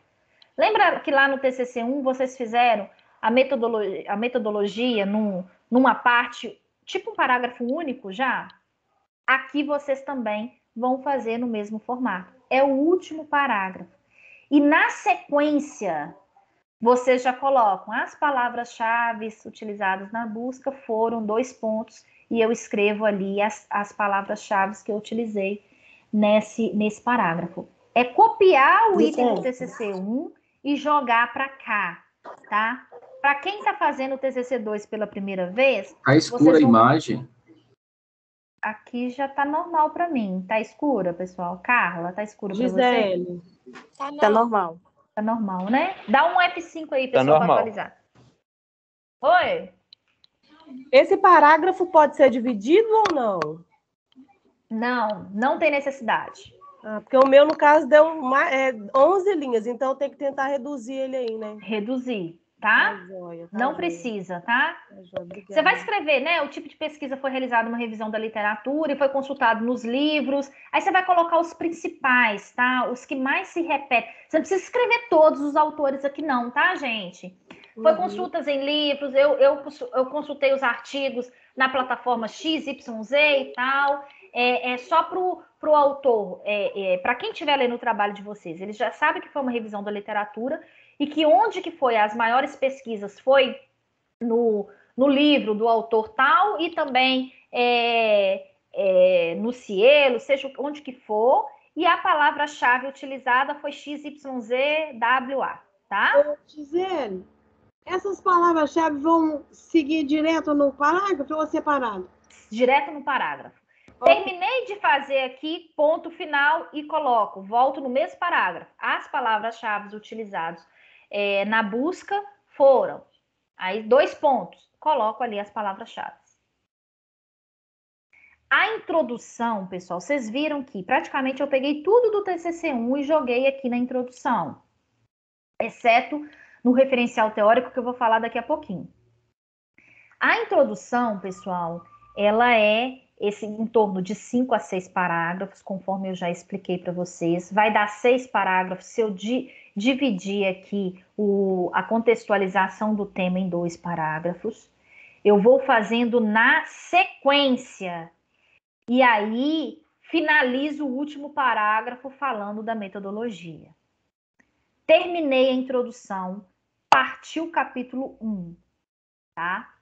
Lembra que lá no TCC1 vocês fizeram a metodologia numa parte, tipo um parágrafo único já? Aqui vocês também vão fazer no mesmo formato. É o último parágrafo. E na sequência, vocês já colocam as palavras-chave utilizadas na busca, foram 2 pontos, e eu escrevo ali as palavras-chave que eu utilizei nesse parágrafo. É copiar o item do TCC1 e jogar para cá, tá? Para quem está fazendo o TCC2 pela primeira vez... Tá escura a imagem. Aqui já tá normal para mim. Tá escura, pessoal? Carla, tá escuro para você? Gisele. Tá normal. Tá normal, né? Dá um F5 aí, pessoal, para atualizar. Oi? Esse parágrafo pode ser dividido ou não? Não tem necessidade. Porque o meu, no caso, deu 11 linhas, então eu tenho que tentar reduzir ele aí, né? Reduzir, tá? Não precisa, tá? Você vai escrever, né? O tipo de pesquisa foi realizada uma revisão da literatura e foi consultado nos livros. Aí você vai colocar os principais, tá? Os que mais se repetem. Você não precisa escrever todos os autores aqui não, tá, gente? Foi consultas em livros, eu consultei os artigos na plataforma XYZ e tal. Só pro autor, para quem estiver lendo o trabalho de vocês, eles já sabem que foi uma revisão da literatura e que onde que foi as maiores pesquisas foi no livro do autor tal e também no Cielo, seja onde que for, e a palavra-chave utilizada foi XYZWA, tá? Gisele, Essas palavras-chave vão seguir direto no parágrafo ou separado? Direto no parágrafo. Terminei de fazer aqui, ponto final e coloco. Volto no mesmo parágrafo. As palavras-chave utilizadas na busca foram. Aí, 2 pontos. Coloco ali as palavras-chave. A introdução, pessoal, vocês viram que praticamente eu peguei tudo do TCC1 e joguei aqui na introdução. Exceto no referencial teórico que eu vou falar daqui a pouquinho. A introdução, pessoal, ela é em torno de 5 a 6 parágrafos, conforme eu já expliquei para vocês. Vai dar 6 parágrafos se eu dividir aqui a contextualização do tema em 2 parágrafos. Eu vou fazendo na sequência. E aí, finalizo o último parágrafo falando da metodologia. Terminei a introdução, partiu o capítulo 1, tá?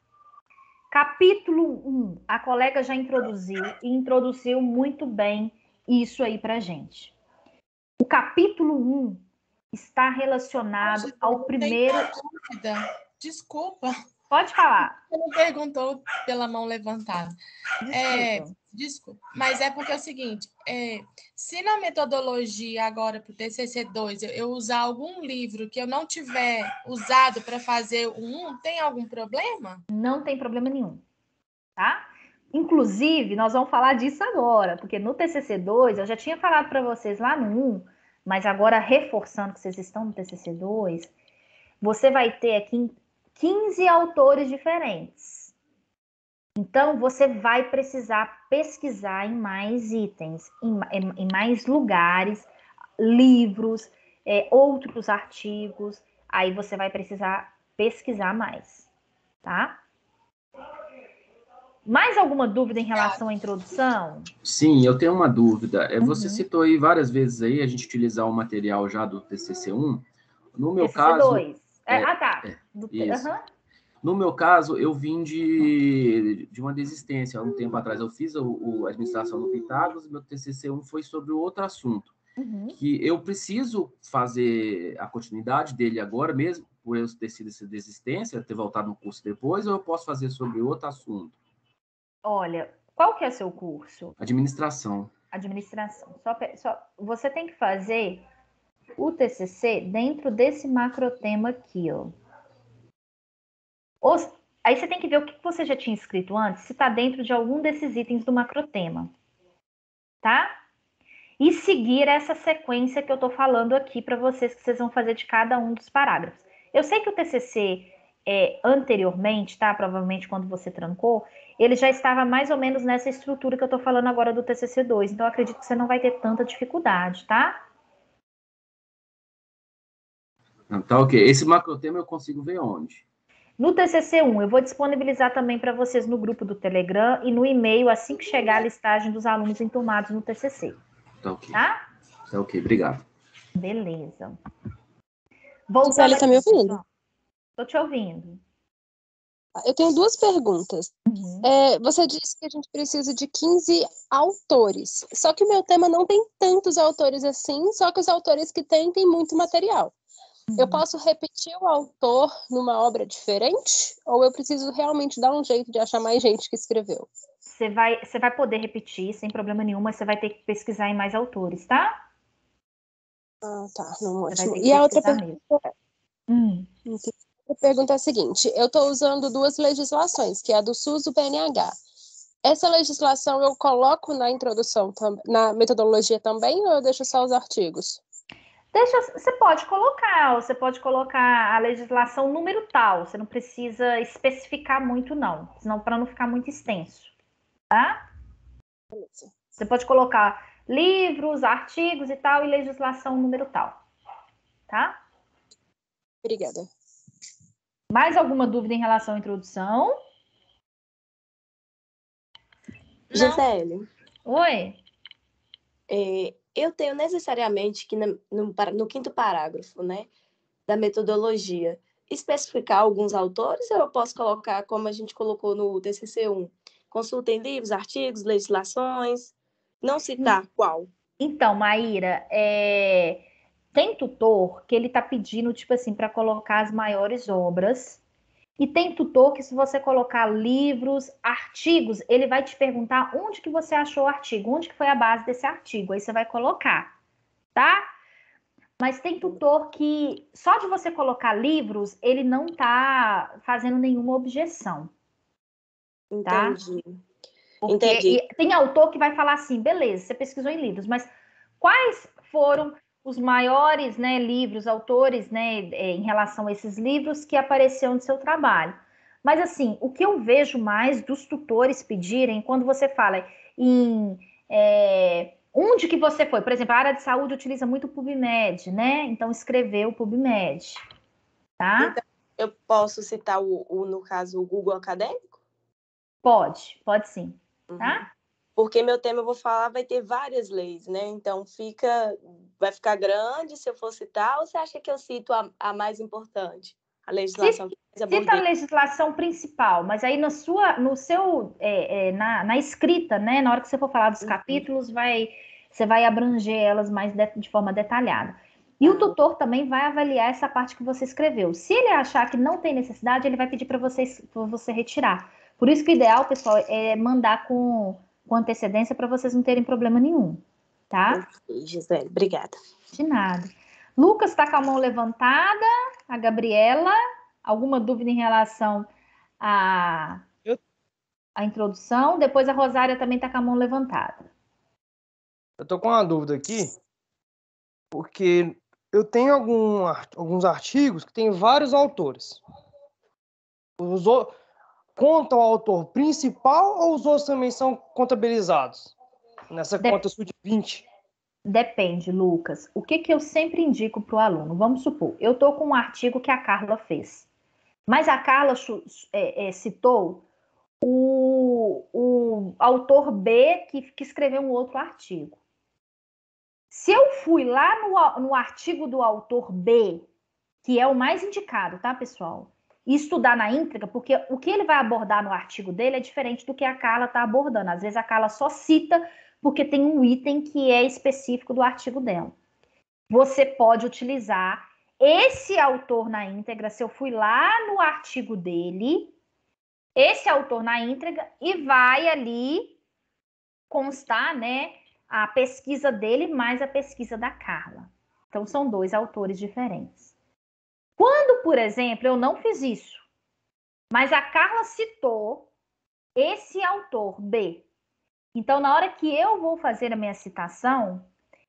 Capítulo 1, a colega já introduziu e introduziu muito bem isso aí pra gente. O capítulo 1 está relacionado ao primeiro... Desculpa. Pode falar. Você não perguntou pela mão levantada. Desculpa, mas é porque é o seguinte, se na metodologia agora para o TCC2 eu usar algum livro que eu não tiver usado para fazer o 1, tem algum problema? Não tem problema nenhum, tá? Inclusive, nós vamos falar disso agora, porque no TCC2, eu já tinha falado para vocês lá no 1, mas agora reforçando que vocês estão no TCC2, você vai ter aqui 15 autores diferentes. Então, você vai precisar pesquisar em mais itens, em mais lugares, livros, outros artigos. Aí você vai precisar pesquisar mais, tá? Mais alguma dúvida em relação à introdução? Sim, eu tenho uma dúvida. Você citou aí várias vezes aí a gente utilizar o material já do TCC1. No meu TCC2. caso... Isso. No meu caso, eu vim de uma desistência. Há um tempo atrás eu fiz a administração no Pitágoras, meu TCC1 foi sobre outro assunto. Que eu preciso fazer a continuidade dele agora mesmo, por eu ter sido essa desistência, ter voltado no curso depois, ou eu posso fazer sobre outro assunto? Olha, qual que é o seu curso? Administração. Administração. Você tem que fazer o TCC dentro desse macrotema aqui, ó. Aí você tem que ver o que você já tinha escrito antes, se está dentro de algum desses itens do macrotema, tá? E seguir essa sequência que eu estou falando aqui para vocês, que vocês vão fazer de cada um dos parágrafos. Eu sei que o TCC, anteriormente, tá? Provavelmente quando você trancou, ele já estava mais ou menos nessa estrutura que eu estou falando agora do TCC2, então eu acredito que você não vai ter tanta dificuldade, tá? Tá ok. Esse macrotema eu consigo ver onde? No TCC1, eu vou disponibilizar também para vocês no grupo do Telegram e no e-mail assim que chegar a listagem dos alunos enturmados no TCC. Tá ok. Tá? Tá ok, obrigado. Beleza. Gisele, tá me ouvindo? Tô te ouvindo. Eu tenho 2 perguntas. Você disse que a gente precisa de 15 autores. Só que o meu tema não tem tantos autores assim, só que os autores que tem muito material. Eu posso repetir o autor numa obra diferente? Ou eu preciso realmente dar um jeito de achar mais gente que escreveu? Você vai poder repetir sem problema nenhum, mas você vai ter que pesquisar em mais autores, tá? Ah, tá. Não, ótimo. E a outra pergunta é a seguinte. Eu estou usando 2 legislações, que é a do SUS e do BNH. Essa legislação eu coloco na introdução, na metodologia também, ou eu deixo só os artigos? Você pode colocar a legislação número tal, você não precisa especificar muito não, senão para não ficar muito extenso, tá? Você pode colocar livros, artigos e tal, e legislação número tal, tá? Obrigada. Mais alguma dúvida em relação à introdução? Gisele. Oi? Eu tenho necessariamente que no 5º parágrafo, né, da metodologia, especificar alguns autores, ou eu posso colocar, como a gente colocou no TCC1, consultem livros, artigos, legislações, não citar qual? Então, Maíra, Tem tutor que ele está pedindo, tipo assim, para colocar as maiores obras. E tem tutor que, se você colocar livros, artigos, ele vai te perguntar onde que você achou o artigo, onde que foi a base desse artigo. Aí você vai colocar, tá? Mas tem tutor que, só de você colocar livros, ele não tá fazendo nenhuma objeção. Tá? Entendi. Porque Entendi. tem autor que vai falar assim, beleza, você pesquisou em livros, mas quais foram os maiores, né, livros, autores, né, em relação a esses livros que apareceram no seu trabalho? Mas, assim, o que eu vejo mais dos tutores pedirem, quando você fala em onde que você foi, por exemplo, a área de saúde utiliza muito o PubMed, né? Então, escreveu o PubMed, tá? Então, eu posso citar, no caso, o Google Acadêmico? Pode sim, tá? Porque meu tema, eu vou falar, vai ter várias leis, né? Então, vai ficar grande se eu for citar, ou você acha que eu cito a mais importante? A legislação que mais abordei? Cita a legislação principal, mas aí na escrita, né? Na hora que você for falar dos capítulos, você vai abranger elas mais de forma detalhada. E o tutor também vai avaliar essa parte que você escreveu. Se ele achar que não tem necessidade, ele vai pedir para você retirar. Por isso que o ideal, pessoal, é mandar com antecedência para vocês não terem problema nenhum, tá? Gisele, obrigada. De nada. Lucas está com a mão levantada, a Gabriela, alguma dúvida em relação à introdução? Depois a Rosária também está com a mão levantada. Eu tô com uma dúvida aqui, porque eu tenho alguns artigos que tem vários autores. Conta o autor principal ou os outros também são contabilizados nessa conta sub-20? Depende, Lucas. O que eu sempre indico para o aluno? Vamos supor, eu estou com um artigo que a Carla fez, mas a Carla citou o autor B que escreveu um outro artigo. Se eu fui lá no artigo do autor B, que é o mais indicado, tá, pessoal? E estudar na íntegra, porque o que ele vai abordar no artigo dele é diferente do que a Carla está abordando. Às vezes a Carla só cita porque tem um item que é específico do artigo dela. Você pode utilizar esse autor na íntegra, se eu fui lá no artigo dele, esse autor na íntegra, e vai ali constar, né, a pesquisa dele mais a pesquisa da Carla. Então, são dois autores diferentes. Quando, por exemplo, eu não fiz isso, mas a Carla citou esse autor B, então, na hora que eu vou fazer a minha citação,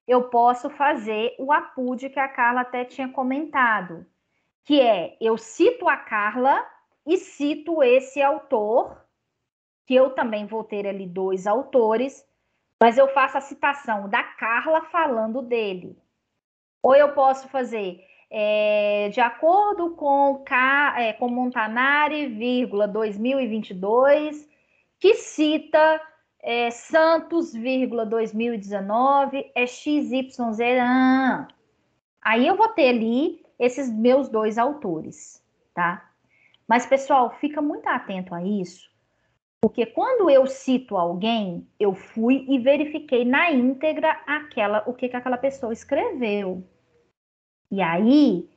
eu posso fazer o APUD que a Carla até tinha comentado, que é, eu cito a Carla e cito esse autor, que eu também vou ter ali dois autores, mas eu faço a citação da Carla falando dele. Ou eu posso fazer, de acordo com Montanari, 2022, que cita Santos, 2019, XYZ. Aí eu vou ter ali esses meus dois autores, tá? Mas, pessoal, fica muito atento a isso, porque quando eu cito alguém, eu fui e verifiquei na íntegra o que aquela pessoa escreveu. E aí,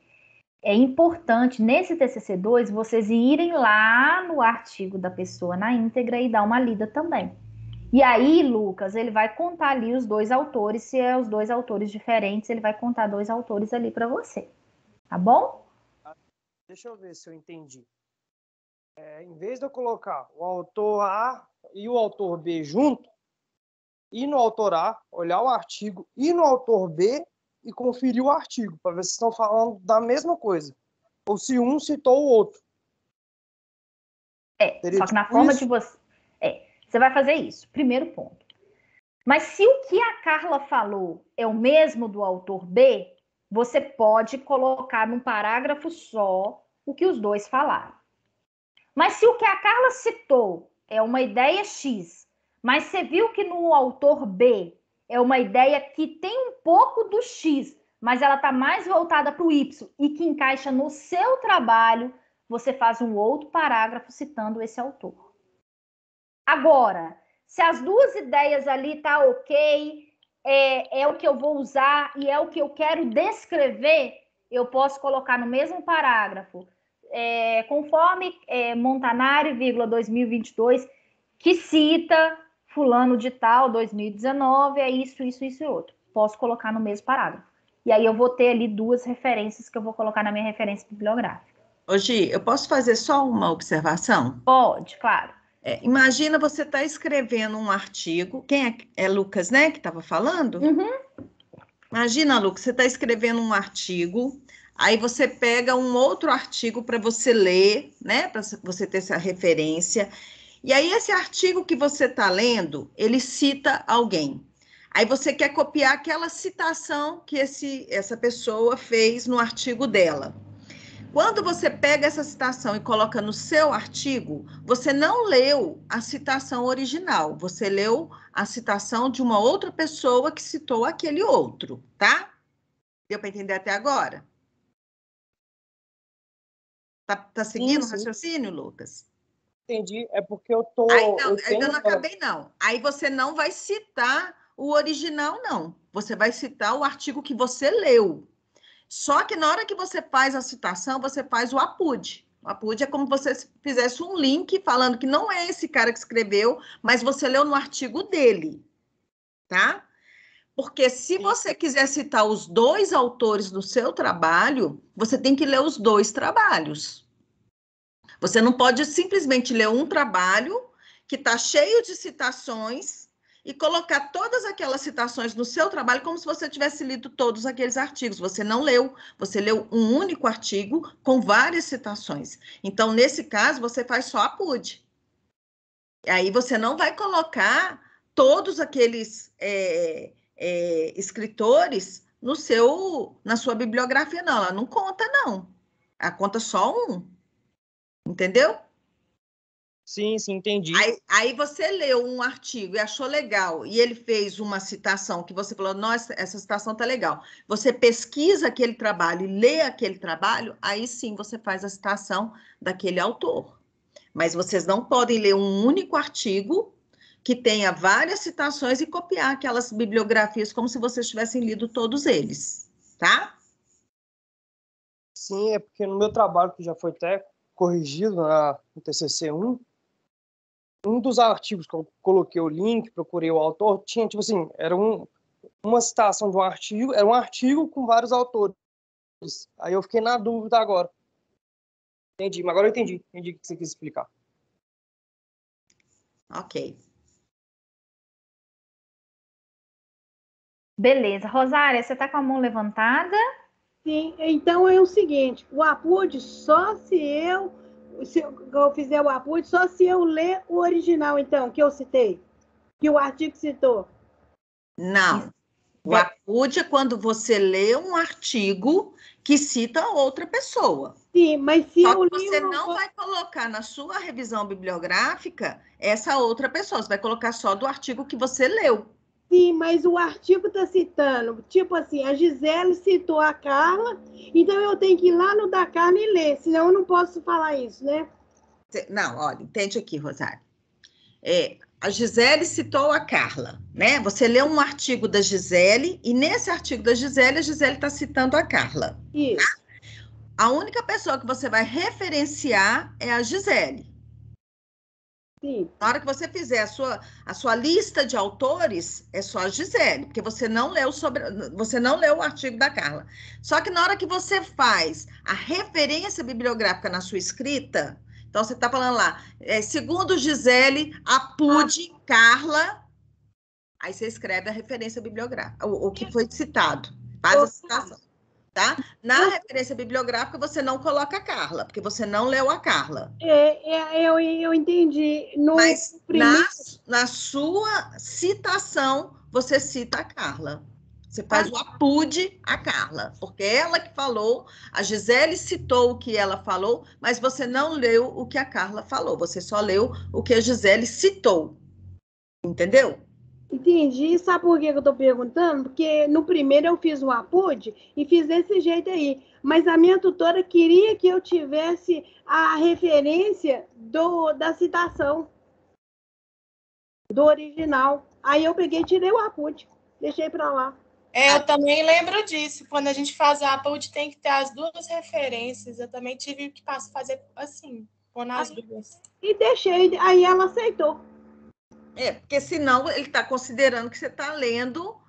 é importante, nesse TCC2, vocês irem lá no artigo da pessoa na íntegra e dar uma lida também. E aí, Lucas, ele vai contar ali os dois autores, se é os dois autores diferentes, ele vai contar dois autores ali para você. Tá bom? Deixa eu ver se eu entendi. Em vez de eu colocar o autor A e o autor B junto, ir no autor A, olhar o artigo, ir no autor B e conferir o artigo, para ver se estão falando da mesma coisa. Ou se um citou o outro. Só que na forma de você... Você vai fazer isso, primeiro ponto. Mas se o que a Carla falou é o mesmo do autor B, você pode colocar num parágrafo só o que os dois falaram. Mas se o que a Carla citou é uma ideia X, mas você viu que no autor B é uma ideia que tem um pouco do X, mas ela está mais voltada para o Y e que encaixa no seu trabalho, você faz um outro parágrafo citando esse autor. Agora, se as duas ideias ali tá ok, é o que eu vou usar e é o que eu quero descrever, eu posso colocar no mesmo parágrafo, conforme Montanari, 2022, que cita fulano de tal, 2019, é isso e outro. Posso colocar no mesmo parágrafo. E aí eu vou ter ali 2 referências que eu vou colocar na minha referência bibliográfica. Ô, Gi, eu posso fazer só uma observação? Pode, claro. Imagina você está escrevendo um artigo, quem é Lucas, né, que estava falando? Uhum. Imagina, Lucas, você está escrevendo um artigo, aí você pega um outro artigo para você ler, né, para você ter essa referência, e aí esse artigo que você está lendo, ele cita alguém. Aí você quer copiar aquela citação que essa pessoa fez no artigo dela. Quando você pega essa citação e coloca no seu artigo, você não leu a citação original, você leu a citação de uma outra pessoa que citou aquele outro, tá? Deu para entender até agora? Tá seguindo o raciocínio, Lucas? Entendi, é porque eu tô... Ainda não acabei, não. Aí você não vai citar o original, não. Você vai citar o artigo que você leu. Só que na hora que você faz a citação, você faz o APUD. O APUD é como se você fizesse um link falando que não é esse cara que escreveu, mas você leu no artigo dele, tá? Porque se você quiser citar os 2 autores do seu trabalho, você tem que ler os 2 trabalhos. Você não pode simplesmente ler um trabalho que está cheio de citações e colocar todas aquelas citações no seu trabalho como se você tivesse lido todos aqueles artigos. Você não leu, você leu um único artigo com várias citações. Então, nesse caso, você faz só a PUD. E aí você não vai colocar todos aqueles escritores na sua bibliografia, não. Ela não conta, não. Ela conta só um. Entendeu? Sim, entendi. Aí você leu um artigo e achou legal, e ele fez uma citação que você falou, nossa, essa citação tá legal. Você pesquisa aquele trabalho e lê aquele trabalho, aí sim você faz a citação daquele autor. Mas vocês não podem ler um único artigo que tenha várias citações e copiar aquelas bibliografias como se vocês tivessem lido todos eles, tá? Sim, é porque no meu trabalho, que já foi até corrigido no TCC1, um dos artigos que eu coloquei o link, procurei o autor, tinha, tipo assim, era uma citação de um artigo, era um artigo com vários autores. Aí eu fiquei na dúvida agora. Entendi, mas agora eu entendi o que você quis explicar. Ok. Beleza. Rosária, você está com a mão levantada? Sim, então é o seguinte, o APUD só se eu fizer o APUD, só se eu ler o original, então, que eu citei, que o artigo citou. Não. O APUD é quando você lê um artigo que cita outra pessoa. Sim, mas se só eu que você não vai colocar na sua revisão bibliográfica essa outra pessoa, você vai colocar só do artigo que você leu. Sim, mas o artigo está citando, tipo assim, a Gisele citou a Carla, então eu tenho que ir lá no da Carla e ler, senão eu não posso falar isso, né? Não, olha, entende aqui, Rosário. A Gisele citou a Carla, né? Você leu um artigo da Gisele, e nesse artigo da Gisele, a Gisele está citando a Carla. Isso. Tá? A única pessoa que você vai referenciar é a Gisele. Sim. Na hora que você fizer a sua lista de autores, é só a Gisele, porque você não leu o artigo da Carla. Só que na hora que você faz a referência bibliográfica na sua escrita, então você está falando lá, segundo Gisele, APUD, Carla, aí você escreve a referência bibliográfica, o que foi citado, faz a citação. Tá? Na referência bibliográfica, você não coloca a Carla, porque você não leu a Carla. Eu entendi. Mas na sua citação, você cita a Carla. Você faz o APUD a Carla, porque ela que falou, a Gisele citou o que ela falou, mas você não leu o que a Carla falou, você só leu o que a Gisele citou. Entendeu? Entendi. Sabe por que eu estou perguntando? Porque no primeiro eu fiz o APUD e fiz desse jeito aí. Mas a minha tutora queria que eu tivesse a referência da citação, do original. Aí eu peguei e tirei o APUD. deixei para lá. Eu também lembro disso. Quando a gente faz a APUD, tem que ter as duas referências. Eu também tive que fazer assim, pôr nas duas. E deixei, aí ela aceitou. Porque senão ele está considerando que você está lendo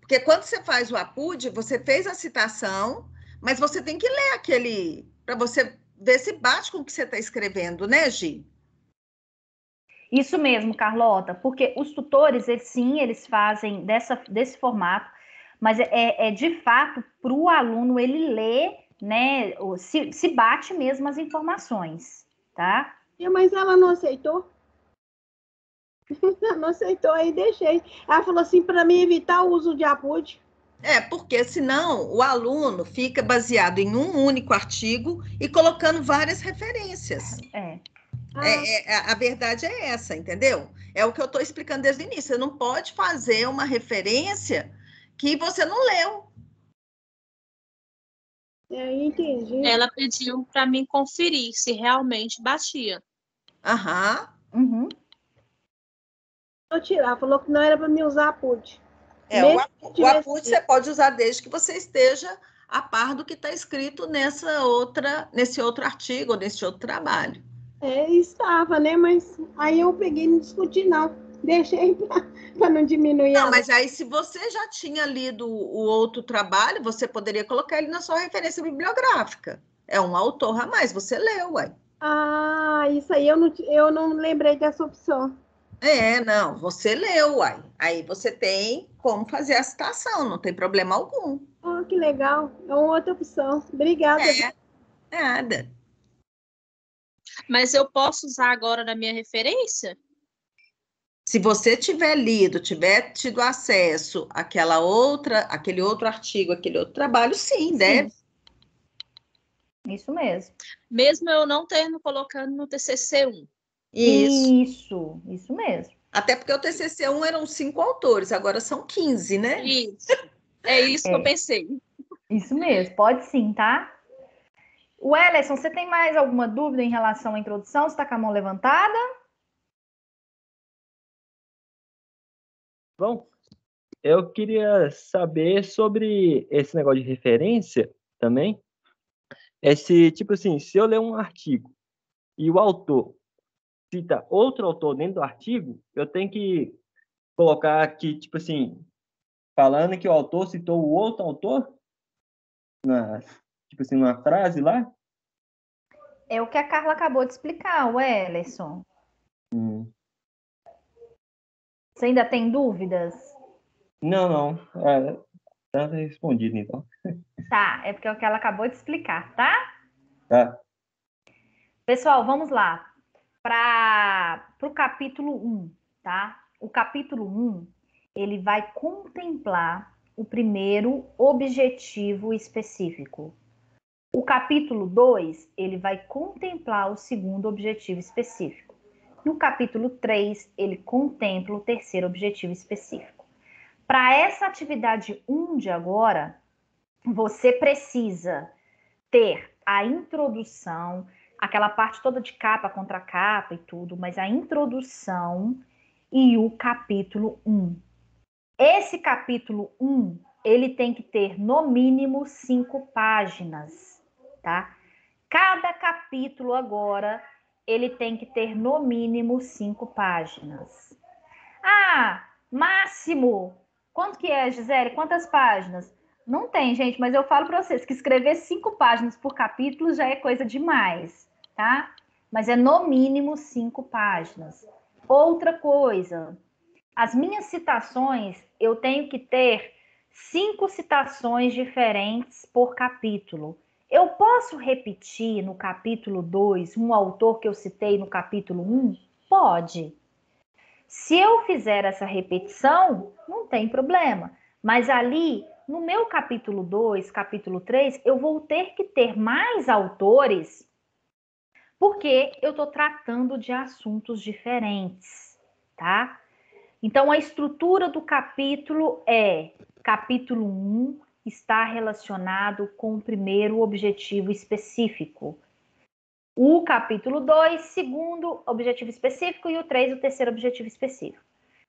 Porque quando você faz o APUD, você fez a citação, mas você tem que ler aquele, para você ver se bate com o que você está escrevendo, né, Gi? Isso mesmo, Carlota, porque os tutores, eles fazem desse formato, mas de fato para o aluno ele ler, né, se bate mesmo as informações, tá? Mas ela não aceitou? Não aceitou, aí deixei. Ela falou assim, para mim evitar o uso de APUD. Porque senão o aluno fica baseado em um único artigo e colocando várias referências. A verdade é essa, entendeu? É o que eu estou explicando desde o início. Você não pode fazer uma referência que você não leu. Entendi. Ela pediu para mim conferir se realmente batia. Uhum. Vou tirar, falou que não era para me usar APUD. O APUD você pode usar desde que você esteja a par do que está escrito nesse outro artigo, nesse outro trabalho. Estava, né? Mas aí eu peguei e não discuti, não. Deixei para não diminuir. Não, mas aí se você já tinha lido o outro trabalho, você poderia colocar ele na sua referência bibliográfica. É um autor a mais, você leu, ué. Isso aí eu não lembrei dessa opção. Não, você leu, uai. Aí você tem como fazer a citação, não tem problema algum. Que legal, é uma outra opção. Obrigada. Nada. Mas eu posso usar agora na minha referência? Se você tiver lido, tiver tido acesso àquele outro artigo, aquele outro trabalho, sim, deve. Isso mesmo. Mesmo eu não tendo colocado no TCC1. Isso mesmo. Até porque o TCC1 eram 5 autores, agora são 15, né? Isso. É isso que eu pensei. Isso mesmo, pode sim, tá? Welleson, você tem mais alguma dúvida em relação à introdução? Você está com a mão levantada? Bom, eu queria saber sobre esse negócio de referência também. Tipo assim, se eu ler um artigo e o autor cita outro autor dentro do artigo, eu tenho que colocar aqui, tipo assim, falando que o autor citou o outro autor? Tipo assim, numa frase lá? É o que a Carla acabou de explicar, Welleson. Você ainda tem dúvidas? Não. Tá respondido, então. Tá, é porque é o que ela acabou de explicar, tá? Tá. Pessoal, vamos lá. Para o capítulo 1, tá? O capítulo 1, ele vai contemplar o primeiro objetivo específico. O capítulo 2, ele vai contemplar o segundo objetivo específico. No capítulo 3, ele contempla o terceiro objetivo específico. Para essa atividade 1 de agora, você precisa ter a introdução, aquela parte toda de capa contra capa e tudo, mas a introdução e o capítulo 1. Esse capítulo 1, ele tem que ter no mínimo 5 páginas, tá? Cada capítulo agora, ele tem que ter no mínimo 5 páginas. Máximo! Quanto que é, Gisele? Quantas páginas? Não tem, gente, mas eu falo para vocês que escrever 5 páginas por capítulo já é coisa demais, tá? Mas é no mínimo 5 páginas. Outra coisa, as minhas citações, eu tenho que ter 5 citações diferentes por capítulo. Eu posso repetir no capítulo 2 um autor que eu citei no capítulo 1? Pode. Se eu fizer essa repetição, não tem problema. Mas ali, no meu capítulo 2, capítulo 3, eu vou ter que ter mais autores, porque eu estou tratando de assuntos diferentes, tá? Então, a estrutura do capítulo é: capítulo 1 está relacionado com o primeiro objetivo específico. O capítulo 2, segundo objetivo específico, e o 3, o terceiro objetivo específico.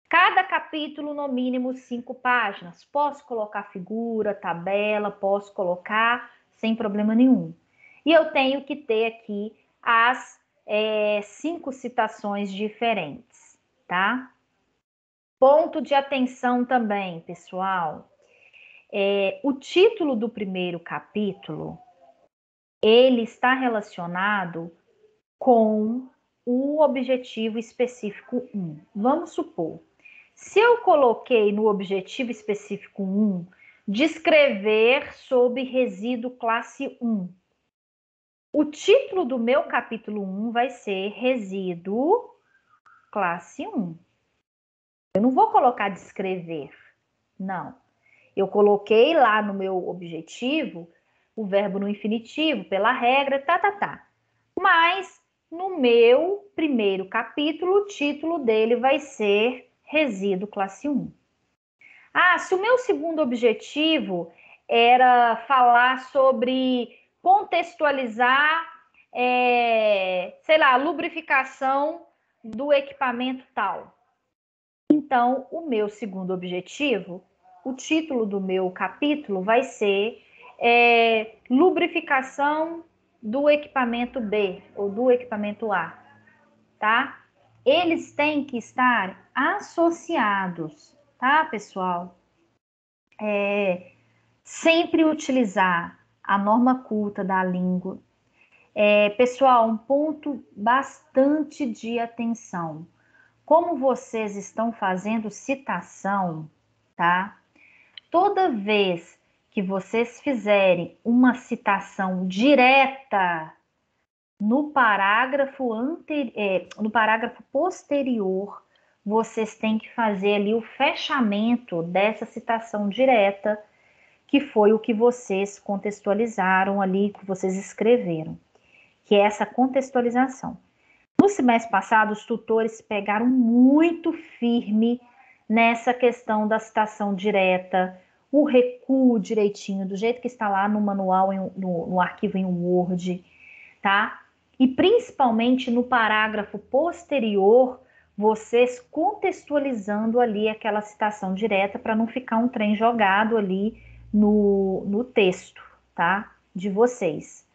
Cada capítulo, no mínimo, 5 páginas. Posso colocar figura, tabela, posso colocar sem problema nenhum. E eu tenho que ter aqui as 5 citações diferentes, tá? Ponto de atenção também, pessoal. O título do primeiro capítulo, ele está relacionado com o objetivo específico 1. Vamos supor, se eu coloquei no objetivo específico 1, descrever sobre resíduo classe 1, o título do meu capítulo 1 vai ser resíduo classe 1. Eu não vou colocar descrever, não. Eu coloquei lá no meu objetivo o verbo no infinitivo, pela regra, tá. Mas no meu primeiro capítulo, o título dele vai ser resíduo classe 1. Se o meu segundo objetivo era falar sobre contextualizar, sei lá, lubrificação do equipamento tal. Então, o meu segundo objetivo, o título do meu capítulo vai ser lubrificação do equipamento B ou do equipamento A, tá? Eles têm que estar associados, tá, pessoal? Sempre utilizar a norma culta da língua. Pessoal, um ponto bastante de atenção. Como vocês estão fazendo citação, tá? Toda vez que vocês fizerem uma citação direta no parágrafo posterior, vocês têm que fazer ali o fechamento dessa citação direta, que foi o que vocês contextualizaram ali, que vocês escreveram, que é essa contextualização. No semestre passado, os tutores pegaram muito firme nessa questão da citação direta, o recuo direitinho, do jeito que está lá no manual, no arquivo em Word, tá? E principalmente no parágrafo posterior, vocês contextualizando ali aquela citação direta para não ficar um trem jogado ali no texto, tá? De vocês,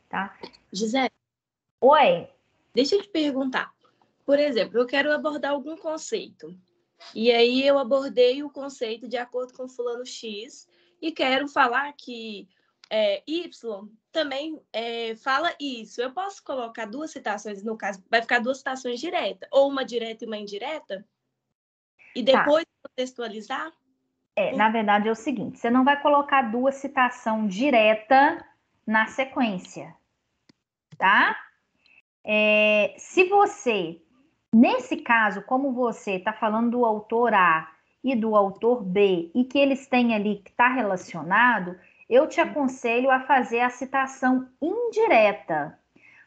tá? Gisele. Oi. Deixa eu te perguntar. Por exemplo, eu quero abordar algum conceito. E aí eu abordei o conceito de acordo com fulano X e quero falar que Y também fala isso. Eu posso colocar 2 citações, no caso, vai ficar 2 citações diretas, ou uma direta e uma indireta? E depois contextualizar? Na verdade é o seguinte, você não vai colocar 2 citações diretas na sequência, tá? Se você, nesse caso, como você está falando do autor A e do autor B, e que eles têm ali que está relacionado, eu te aconselho a fazer a citação indireta,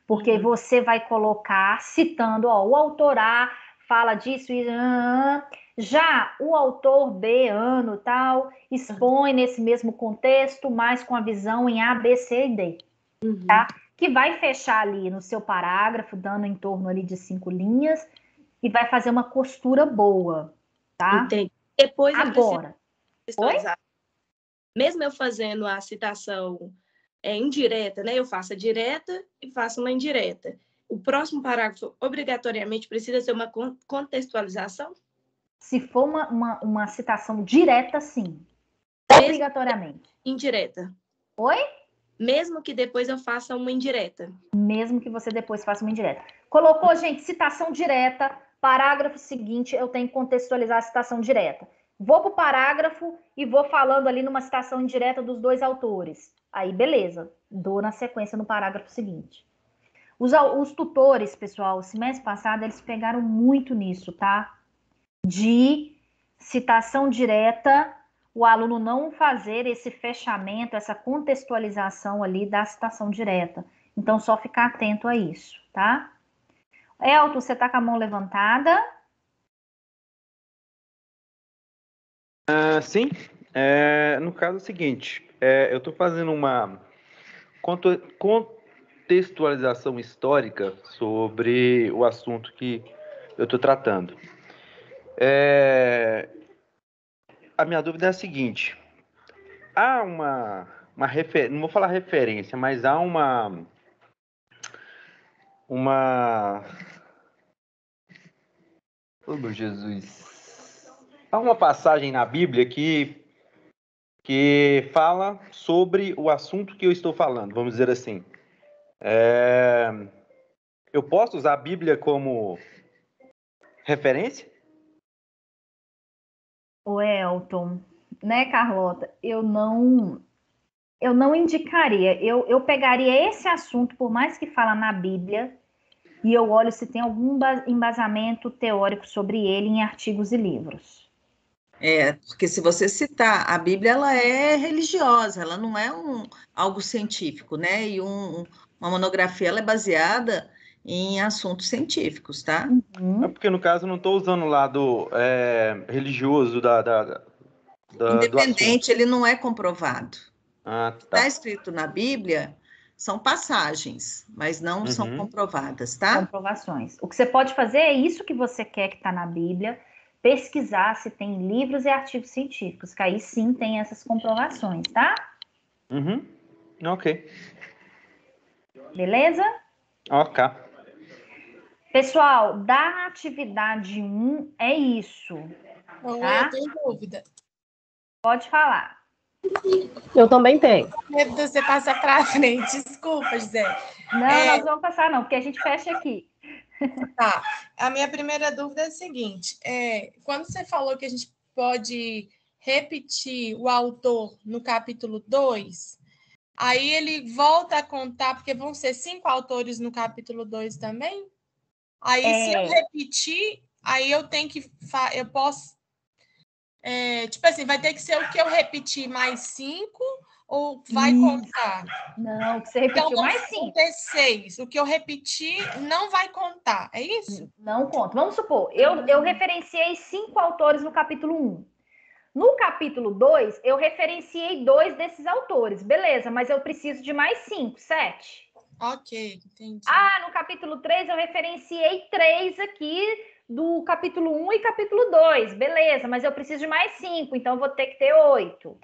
porque você vai colocar citando, o autor A fala disso e já o autor B, ano tal, expõe nesse mesmo contexto, mas com a visão em A, B, C e D, tá? Que vai fechar ali no seu parágrafo, dando em torno ali de 5 linhas, e vai fazer uma costura boa, tá? Entendi. Depois agora, mesmo eu fazendo a citação indireta, né? Eu faço a direta e faço uma indireta. O próximo parágrafo, obrigatoriamente, precisa ser uma contextualização? Se for uma citação direta, sim. Obrigatoriamente. Indireta. Oi? Mesmo que depois eu faça uma indireta. Mesmo que você depois faça uma indireta. Colocou, gente, citação direta, parágrafo seguinte, eu tenho que contextualizar a citação direta. Vou para o parágrafo e vou falando ali numa citação indireta dos 2 autores. Aí, beleza. Dou na sequência no parágrafo seguinte. Os tutores, pessoal, o semestre passado, eles pegaram muito nisso, tá? De citação direta, o aluno não fazer esse fechamento, essa contextualização ali da citação direta. Então, só ficar atento a isso, tá? Elton, você tá com a mão levantada? Sim. No caso é o seguinte, eu estou fazendo uma contextualização histórica sobre o assunto que eu estou tratando. A minha dúvida é a seguinte. Há uma não vou falar referência, mas há uma oh, meu Jesus. Há uma passagem na Bíblia que fala sobre o assunto que eu estou falando, vamos dizer assim. Eu posso usar a Bíblia como referência? O Elton, né, Carlota? Eu não indicaria. Eu pegaria esse assunto, por mais que fala na Bíblia, e eu olho se tem algum embasamento teórico sobre ele em artigos e livros. Porque se você citar, a Bíblia ela é religiosa, ela não é algo científico, né? E uma monografia ela é baseada em assuntos científicos, tá? É porque, no caso, eu não estou usando o lado religioso do Independente, assunto. ele não é comprovado. Tá. Está escrito na Bíblia, são passagens, mas não são comprovadas, tá? Comprovações. O que você pode fazer é isso que você quer que está na Bíblia, pesquisar se tem livros e artigos científicos, que aí sim tem essas comprovações, tá? Ok. Beleza? Ok. Pessoal, da atividade 1 é isso. Tá? Eu tenho dúvida. Pode falar. Eu também tenho. Você passa para frente, desculpa, Gisele. Não, nós vamos passar não, porque a gente fecha aqui. Tá. A minha primeira dúvida é a seguinte: quando você falou que a gente pode repetir o autor no capítulo 2, aí ele volta a contar, porque vão ser 5 autores no capítulo 2 também? Aí, se eu repetir, aí eu tenho que... Eu posso... tipo assim, vai ter que ser o que eu repetir mais 5 ou vai contar? Não, o que você repetiu mais 5. Então, 6. O que eu repetir não vai contar, é isso? Não conta. Vamos supor, eu referenciei 5 autores no capítulo 1. No capítulo 2, eu referenciei 2 desses autores. Beleza, mas eu preciso de mais 5, 7. Ok, entendi. No capítulo 3, eu referenciei 3 aqui do capítulo 1 e capítulo 2. Beleza, mas eu preciso de mais 5, então eu vou ter que ter 8.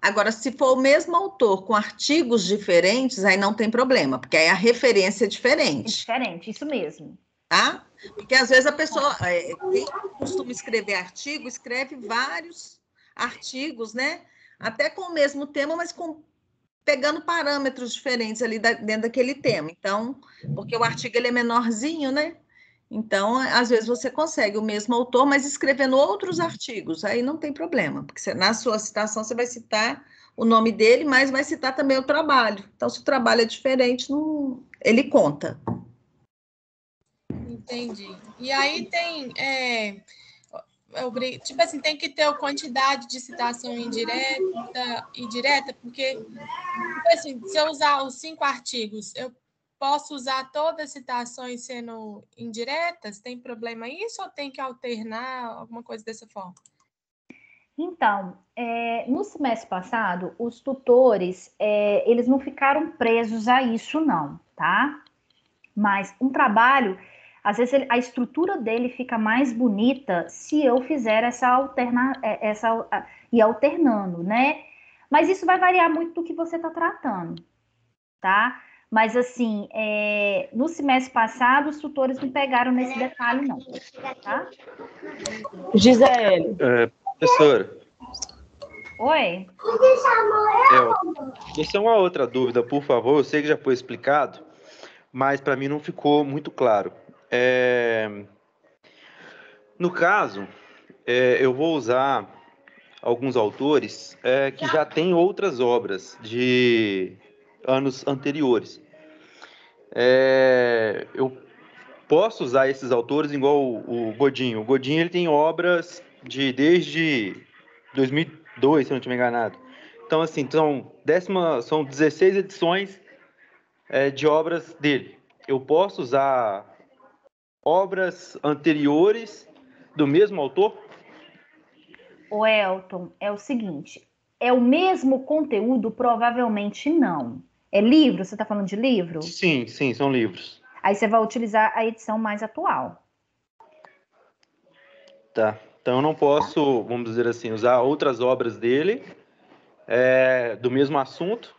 Agora, se for o mesmo autor com artigos diferentes, aí não tem problema, porque aí a referência é diferente. É diferente, isso mesmo. Tá? Porque às vezes a pessoa, quem costuma escrever artigo, escreve vários artigos, né? Até com o mesmo tema, mas pegando parâmetros diferentes ali dentro daquele tema. Então, porque o artigo ele é menorzinho, né? Então, às vezes você consegue o mesmo autor, mas escrevendo outros artigos, aí não tem problema, porque na sua citação você vai citar o nome dele, mas vai citar também o trabalho. Então, se o trabalho é diferente, ele conta. Entendi. E aí tem, tipo assim, tem que ter a quantidade de citação indireta e direta, porque, tipo assim, se eu usar os 5 artigos, eu posso usar todas as citações sendo indiretas? Tem problema isso ou tem que alternar alguma coisa dessa forma? Então, no semestre passado, os tutores, eles não ficaram presos a isso não, tá? Mas um trabalho, às vezes a estrutura dele fica mais bonita se eu fizer ir alternando, né? Mas isso vai variar muito do que você está tratando, tá? Mas, assim, no semestre passado, os tutores não pegaram nesse detalhe, não. Tá? Gisele. Professora. Oi? Essa é uma outra dúvida, por favor. Eu sei que já foi explicado, mas para mim não ficou muito claro. No caso, eu vou usar alguns autores que já têm outras obras de anos anteriores. Eu posso usar esses autores igual o Godinho. O Godinho ele tem obras desde 2002, se eu não estiver enganado. Então, assim, são 16 edições de obras dele. Eu posso usar obras anteriores do mesmo autor? O Elton, é o seguinte, é o mesmo conteúdo? Provavelmente não. É livro? Você está falando de livro? Sim, são livros. Aí você vai utilizar a edição mais atual. Tá. Então eu não posso, vamos dizer assim, usar outras obras dele do mesmo assunto.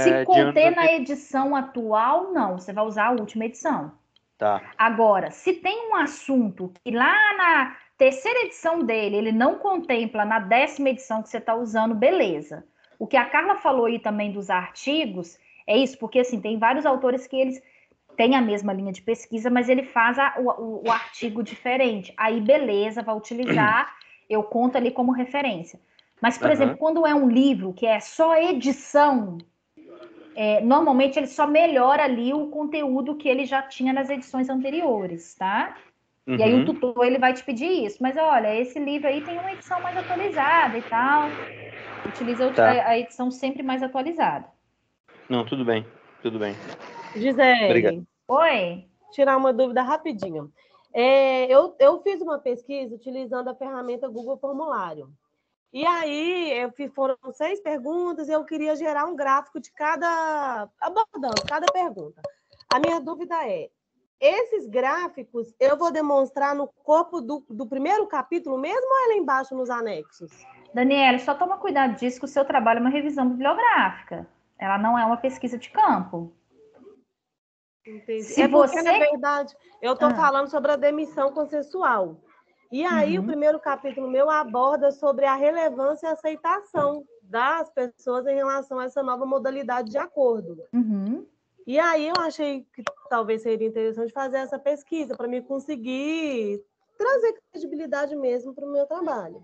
Se conter na edição atual, não. Você vai usar a última edição. Tá. Agora, se tem um assunto que lá na terceira edição dele, ele não contempla na 10ª edição que você está usando, beleza. O que a Carla falou aí também dos artigos, é isso, porque assim, tem vários autores que eles têm a mesma linha de pesquisa, mas ele faz o artigo diferente. Aí, beleza, vai utilizar, eu conto ali como referência. Mas, por exemplo, quando é um livro que é só edição, normalmente ele só melhora ali o conteúdo que ele já tinha nas edições anteriores, tá? E aí o tutor ele vai te pedir isso. Mas olha, esse livro aí tem uma edição mais atualizada e tal. Utiliza a edição sempre mais atualizada. Não, tudo bem. Tudo bem. Gisele. Obrigado. Oi. Tirar uma dúvida rapidinho. Eu fiz uma pesquisa utilizando a ferramenta Google Formulário. E aí, foram 6 perguntas e eu queria gerar um gráfico de abordando cada pergunta. A minha dúvida é, esses gráficos eu vou demonstrar no corpo do primeiro capítulo mesmo ou é lá embaixo nos anexos? Daniela, só toma cuidado disso, que o seu trabalho é uma revisão bibliográfica. Ela não é uma pesquisa de campo. Entendi. Porque, na verdade, eu estou falando sobre a demissão consensual. E aí, o primeiro capítulo meu aborda sobre a relevância e aceitação das pessoas em relação a essa nova modalidade de acordo. E aí, eu achei que talvez seria interessante fazer essa pesquisa para me conseguir trazer credibilidade mesmo para o meu trabalho.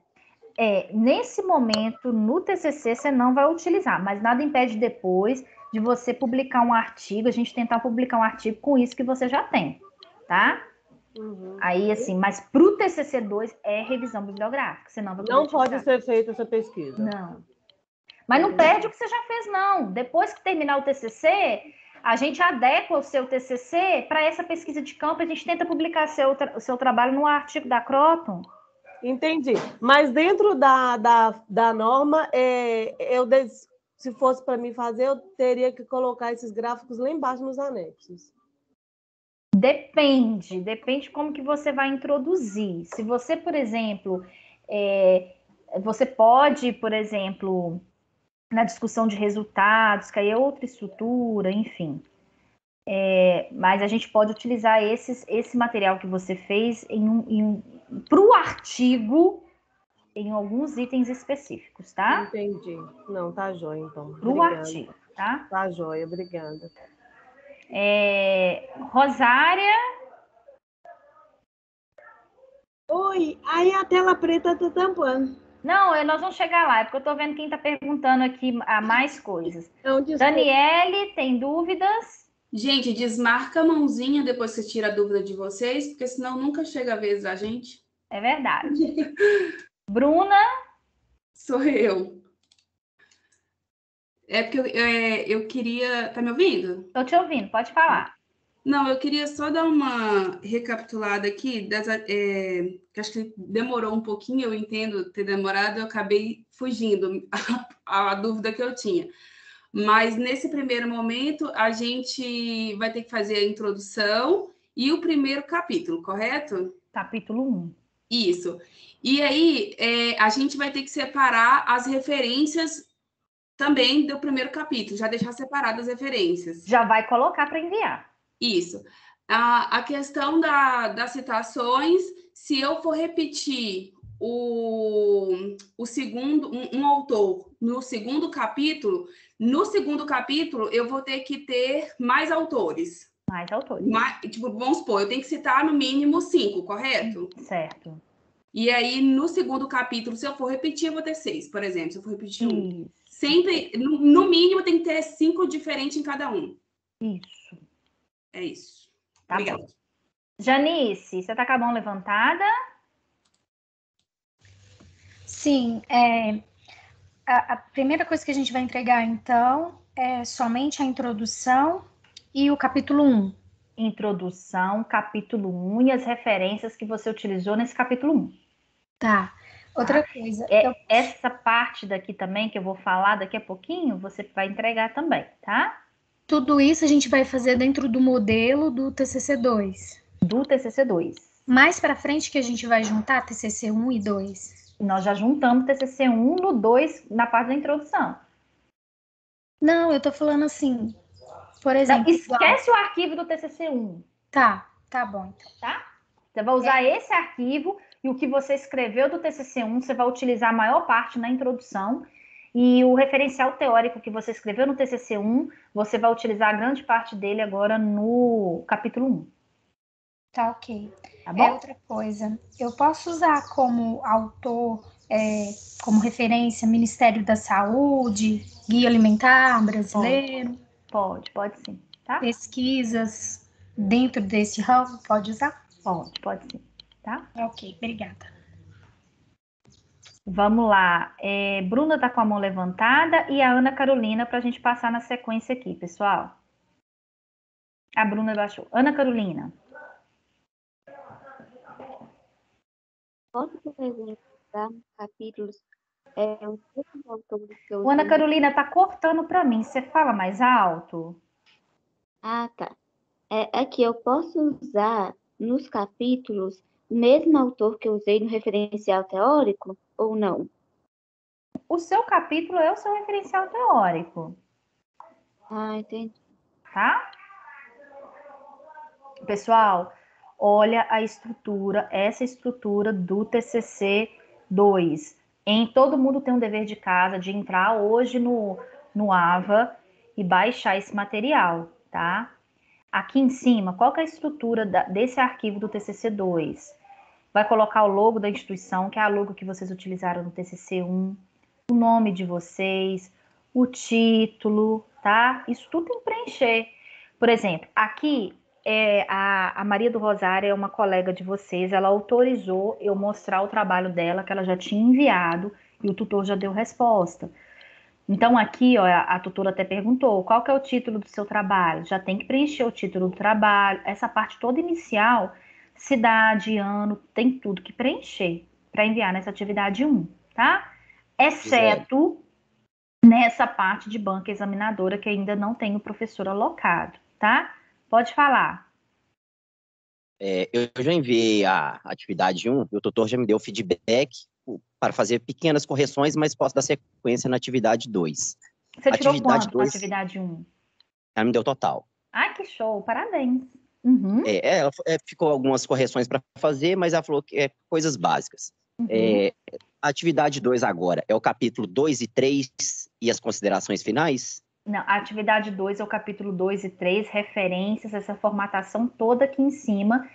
Nesse momento, no TCC, você não vai utilizar, mas nada impede depois de você publicar um artigo, a gente tentar publicar um artigo com isso que você já tem, tá? Aí, assim, mas para o TCC2 é revisão bibliográfica, senão vai não pode ser feita essa pesquisa. Não. Mas não perde o que você já fez, não. Depois que terminar o TCC, a gente adequa o seu TCC para essa pesquisa de campo, a gente tenta publicar o seu trabalho no artigo da Croton. Entendi. Mas dentro da norma, se fosse para mim fazer, eu teria que colocar esses gráficos lá embaixo nos anexos. Depende como que você vai introduzir. Se você, por exemplo, você pode, por exemplo, na discussão de resultados, que aí é outra estrutura, enfim. Mas a gente pode utilizar esse material que você fez para o artigo em alguns itens específicos, tá? Entendi. Não, tá jóia, então. Para o artigo, tá? Tá jóia, obrigada. Rosária. Oi, aí a tela preta tá tampando. Não, nós vamos chegar lá, é porque eu tô vendo quem tá perguntando aqui a mais coisas. Não, Daniele, tem dúvidas? Gente, desmarca a mãozinha depois que você tira a dúvida de vocês, porque senão nunca chega a vez a gente. É verdade. Bruna? Sou eu. É porque eu queria... Tá me ouvindo? Tô te ouvindo, pode falar. Não, eu queria só dar uma recapitulada aqui, que acho que demorou um pouquinho, eu entendo ter demorado, eu acabei fugindo a dúvida que eu tinha. Mas nesse primeiro momento, a gente vai ter que fazer a introdução e o primeiro capítulo, correto? Capítulo 1. Isso. E aí, a gente vai ter que separar as referências também do primeiro capítulo, já deixar separadas as referências. Já vai colocar para enviar. Isso. A questão das citações, se eu for repetir o segundo, um autor no segundo capítulo, eu vou ter que ter mais autores. Mais autores. Tipo, vamos supor, eu tenho que citar no mínimo 5, correto? Certo. E aí, no segundo capítulo, se eu for repetir, eu vou ter 6, por exemplo. Se eu for repetir um. Sempre, no mínimo, tem que ter 5 diferentes em cada um. Isso. É isso. Tá Obrigada. bom. Janice, você tá com a mão levantada? Sim. A primeira coisa que a gente vai entregar, então, é somente a introdução e o capítulo 1. Introdução, capítulo 1 e as referências que você utilizou nesse capítulo 1. Tá. Outra coisa. Essa parte daqui também, que eu vou falar daqui a pouquinho, você vai entregar também, tá? Tudo isso a gente vai fazer dentro do modelo do TCC2. Do TCC2. Mais para frente que a gente vai juntar TCC 1 e 2. Nós já juntamos TCC 1 no 2, na parte da introdução. Não, eu tô falando assim, por exemplo... Não, esquece o arquivo do TCC 1. Tá bom, então. Tá? Você vai usar esse arquivo e o que você escreveu do TCC 1, você vai utilizar a maior parte na introdução. E o referencial teórico que você escreveu no TCC 1, você vai utilizar a grande parte dele agora no capítulo 1. Tá, ok. Tá bom? Outra coisa, eu posso usar como autor, como referência, Ministério da Saúde, Guia Alimentar Brasileiro? Pode sim, tá? Pesquisas dentro desse ramo, pode usar? Pode sim, tá? Ok, obrigada. Vamos lá. Bruna está com a mão levantada e a Ana Carolina para a gente passar na sequência aqui, pessoal. A Bruna baixou. Ana Carolina. Posso, por exemplo, dar capítulos, os autores que eu Ana usei. Carolina está cortando para mim. Você fala mais alto? Ah, tá. Aqui eu posso usar nos capítulos o mesmo autor que eu usei no referencial teórico ou não? O seu capítulo é o seu referencial teórico. Ah, entendi. Tá? Pessoal, olha a estrutura, essa estrutura do TCC 2. Todo mundo tem um dever de casa de entrar hoje no AVA e baixar esse material, tá? Aqui em cima, qual que é a estrutura desse arquivo do TCC 2? Vai colocar o logo da instituição, que é a logo que vocês utilizaram no TCC 1, o nome de vocês, o título, tá? Isso tudo tem que preencher. Por exemplo, aqui a Maria do Rosário é uma colega de vocês, ela autorizou eu mostrar o trabalho dela, que ela já tinha enviado, e o tutor já deu resposta. Então aqui, ó, a tutora até perguntou, qual que é o título do seu trabalho? Já tem que preencher o título do trabalho, essa parte toda inicial, cidade, ano, tem tudo que preencher para enviar nessa atividade 1, tá? Exceto nessa parte de banca examinadora que ainda não tem o professor alocado, tá? Pode falar. Eu já enviei a atividade 1 e o tutor já me deu feedback para fazer pequenas correções, mas posso dar sequência na atividade 2. Você tirou quanto na atividade 1? Ela me deu total. Ai, que show, parabéns. Uhum. Ficou algumas correções para fazer, mas ela falou que é coisas básicas. Uhum. A atividade 2 agora é o capítulo 2 e 3 e as considerações finais? Não, a atividade 2 é o capítulo 2 e 3, referências, essa formatação toda aqui em cima.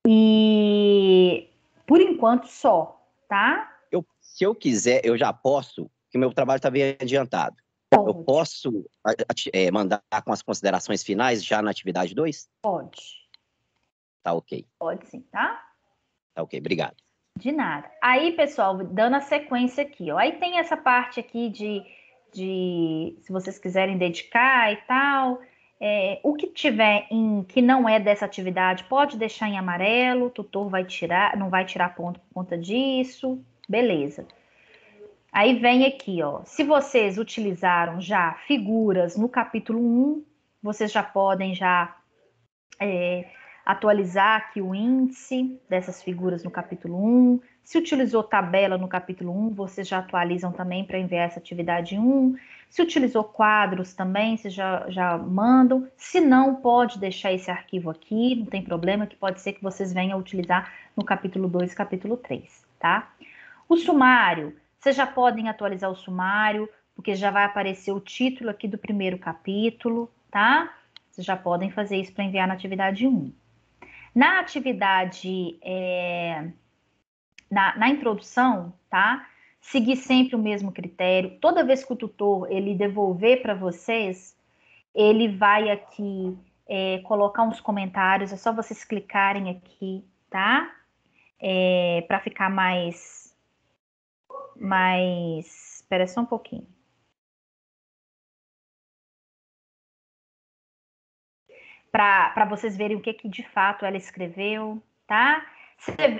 E, por enquanto, só, tá? Se eu quiser, eu já posso, porque meu trabalho está bem adiantado. Pode. Eu posso mandar com as considerações finais já na atividade 2? Pode. Tá ok. Pode sim, tá? Tá ok, obrigado. De nada. Aí, pessoal, dando a sequência aqui, ó. Aí tem essa parte aqui de se vocês quiserem dedicar e tal, o que tiver que não é dessa atividade, pode deixar em amarelo, o tutor vai tirar, não vai tirar ponto por conta disso, beleza. Aí vem aqui, ó, se vocês utilizaram já figuras no capítulo 1, vocês já podem atualizar aqui o índice dessas figuras no capítulo 1. Se utilizou tabela no capítulo 1, vocês já atualizam também para enviar essa atividade 1. Se utilizou quadros também, vocês já mandam. Se não, pode deixar esse arquivo aqui, não tem problema, que pode ser que vocês venham a utilizar no capítulo 2 e capítulo 3, tá? O sumário, vocês já podem atualizar o sumário, porque já vai aparecer o título aqui do primeiro capítulo, tá? Vocês já podem fazer isso para enviar na atividade 1. Na atividade, na introdução, tá? Seguir sempre o mesmo critério. Toda vez que o tutor ele devolver para vocês, ele vai aqui colocar uns comentários, é só vocês clicarem aqui, tá? Para ficar mais... Espera só um pouquinho. Para vocês verem o que de fato ela escreveu, tá?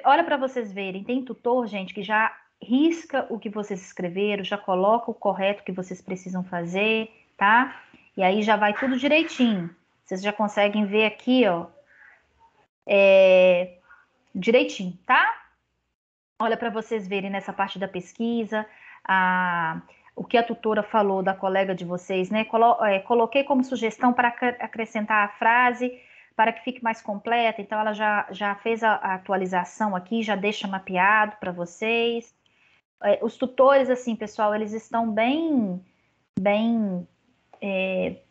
Olha para vocês verem, tem tutor, gente, que já risca o que vocês escreveram, já coloca o correto que vocês precisam fazer, tá? E aí já vai tudo direitinho. Vocês já conseguem ver aqui, ó, direitinho, tá? Olha, para vocês verem nessa parte da pesquisa, o que a tutora falou da colega de vocês, né? Coloquei como sugestão para acrescentar a frase para que fique mais completa. Então, ela já fez a atualização aqui, já deixa mapeado para vocês. Os tutores, assim, pessoal, eles estão bem,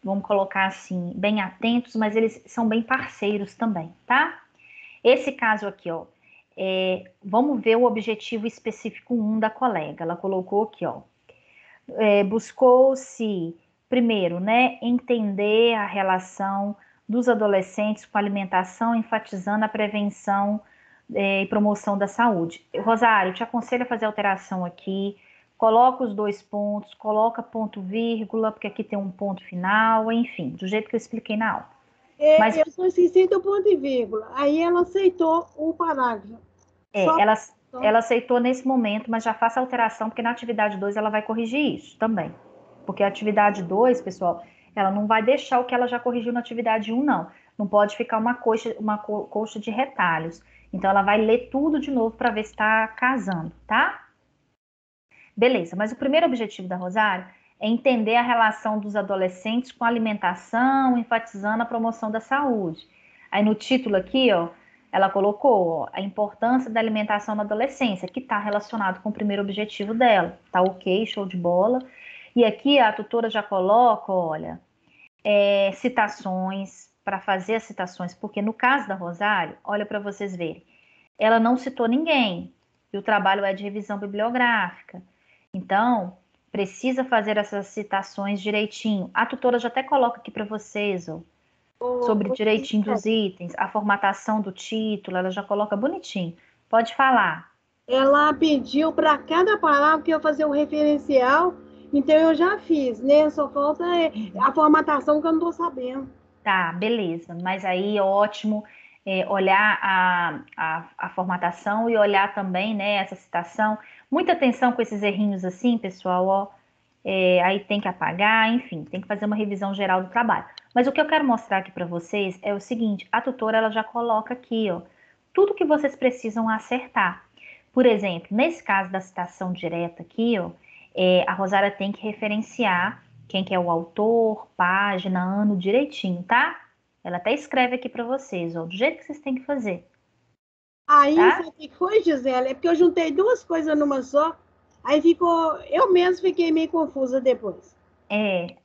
vamos colocar assim, bem atentos, mas eles são bem parceiros também, tá? Esse caso aqui, ó, vamos ver o objetivo específico 1 da colega. Ela colocou aqui, ó, buscou-se, primeiro, né, entender a relação dos adolescentes com a alimentação, enfatizando a prevenção e promoção da saúde. Rosário, te aconselho a fazer alteração aqui, coloca os 2 pontos, coloca ponto vírgula, porque aqui tem um ponto final, enfim, do jeito que eu expliquei na aula. Mas, eu só esqueci do ponto e vírgula, aí ela aceitou o parágrafo. Ela aceitou nesse momento, mas já faça a alteração, porque na atividade 2 ela vai corrigir isso também. Porque a atividade 2, pessoal, ela não vai deixar o que ela já corrigiu na atividade 1, não. Não pode ficar uma coxa de retalhos. Então, ela vai ler tudo de novo para ver se está casando, tá? Beleza, mas o primeiro objetivo da Rosário é entender a relação dos adolescentes com a alimentação, enfatizando a promoção da saúde. Aí no título aqui, ó, ela colocou, ó, a importância da alimentação na adolescência, que está relacionado com o primeiro objetivo dela. Tá ok, show de bola. E aqui a tutora já coloca, olha, citações, para fazer as citações, porque no caso da Rosário, olha para vocês verem, ela não citou ninguém, e o trabalho é de revisão bibliográfica. Então, precisa fazer essas citações direitinho. A tutora já até coloca aqui para vocês, ó, sobre direitinho dos itens, a formatação do título, ela já coloca bonitinho. Pode falar. Ela pediu para cada palavra que eu fazer um referencial, então eu já fiz, né? Só falta a formatação que eu não estou sabendo. Tá, beleza. Mas aí, ótimo, olhar a formatação e olhar também, né, essa citação. Muita atenção com esses errinhos assim, pessoal, ó. Aí tem que apagar, enfim, tem que fazer uma revisão geral do trabalho. Mas o que eu quero mostrar aqui para vocês é o seguinte, a tutora ela já coloca aqui, ó, tudo que vocês precisam acertar. Por exemplo, nesse caso da citação direta aqui, ó, a Rosária tem que referenciar quem que é o autor, página, ano, direitinho, tá? Ela até escreve aqui para vocês, ó, do jeito que vocês têm que fazer. Aí, tá? Sabe o que foi, Gisele? É porque eu juntei 2 coisas numa só, aí ficou... Eu mesmo fiquei meio confusa depois.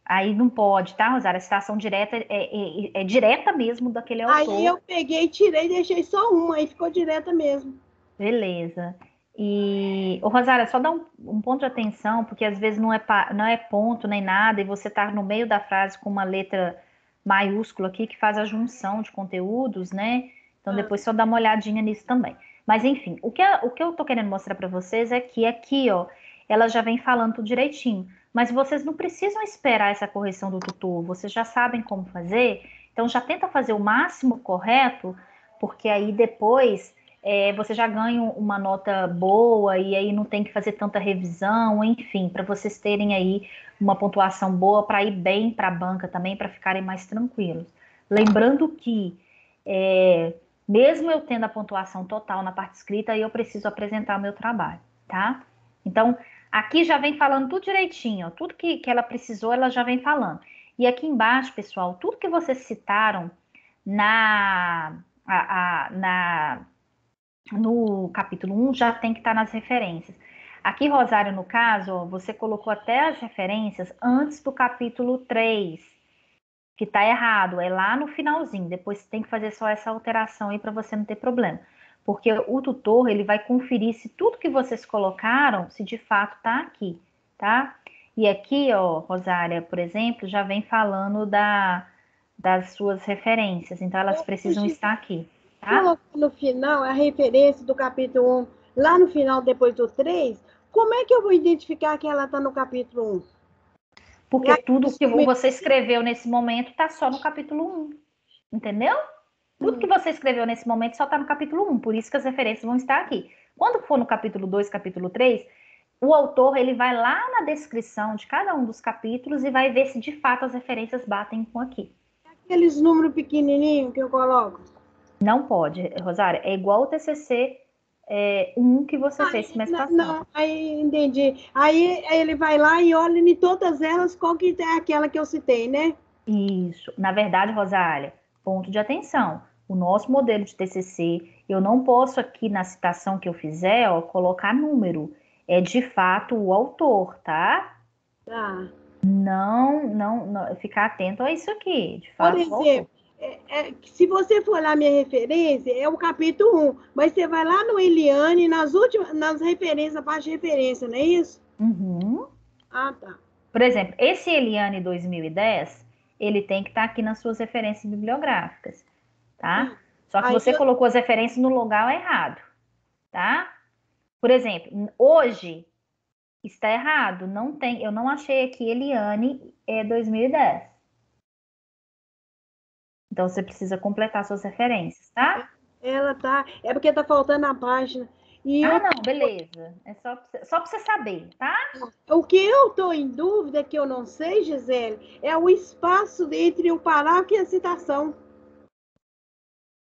Aí não pode, tá, Rosária? A citação direta é direta mesmo daquele autor. Aí eu peguei, tirei e deixei só uma, aí ficou direta mesmo. Beleza. E, Rosária, só dá um ponto de atenção, porque às vezes não é ponto nem nada, e você tá no meio da frase com uma letra maiúscula aqui, que faz a junção de conteúdos, né? Então depois só dá uma olhadinha nisso também. Mas enfim, o que eu tô querendo mostrar para vocês é que aqui, ó, ela já vem falando tudo direitinho. Mas vocês não precisam esperar essa correção do tutor, vocês já sabem como fazer, então já tenta fazer o máximo correto, porque aí depois você já ganha uma nota boa e aí não tem que fazer tanta revisão, enfim, para vocês terem aí uma pontuação boa para ir bem para a banca também, para ficarem mais tranquilos. Lembrando que, mesmo eu tendo a pontuação total na parte escrita, eu preciso apresentar o meu trabalho, tá? Então, aqui já vem falando tudo direitinho, ó, tudo que ela precisou, ela já vem falando. E aqui embaixo, pessoal, tudo que vocês citaram no capítulo 1 já tem que estar nas referências. Aqui, Rosário, no caso, ó, você colocou até as referências antes do capítulo 3, que está errado, é lá no finalzinho. Depois você tem que fazer só essa alteração aí para você não ter problema. Porque o tutor, ele vai conferir se tudo que vocês colocaram, se de fato está aqui, tá? E aqui, ó, Rosária, por exemplo, já vem falando das suas referências, então elas precisam estar aqui, tá? Colocou no final a referência do capítulo 1, lá no final, depois do 3, como é que eu vou identificar que ela está no capítulo 1? Porque tudo que você escreveu nesse momento está só no capítulo 1, entendeu? Tudo que você escreveu nesse momento só está no capítulo 1, por isso que as referências vão estar aqui. Quando for no capítulo 2, capítulo 3, o autor ele vai lá na descrição de cada um dos capítulos e vai ver se de fato as referências batem com aqui. Aqueles números pequenininhos que eu coloco? Não pode, Rosária. É igual o TCC 1 que você fez semestre passado. Não, aí entendi. Aí ele vai lá e olha em todas elas qual que é aquela que eu citei, né? Isso. Na verdade, Rosália, ponto de atenção. O nosso modelo de TCC, eu não posso aqui na citação que eu fizer, colocar número. É de fato o autor, tá? Tá. Não, ficar atento a isso aqui. De fato, por exemplo, se você for lá minha referência, é o capítulo 1, mas você vai lá no Eliane, nas referências, a parte de referência, não é isso? Uhum. Ah, tá. Por exemplo, esse Eliane 2010, ele tem que estar aqui nas suas referências bibliográficas, tá? Só que você colocou as referências no lugar errado, tá? Por exemplo, hoje está errado, não tem, eu não achei aqui Eliane 2010. Então você precisa completar suas referências, tá? Ela tá, é porque tá faltando a página. Não, beleza. É só pra você saber, tá? O que eu tô em dúvida, que eu não sei, Gisele, é o espaço entre o parágrafo e a citação.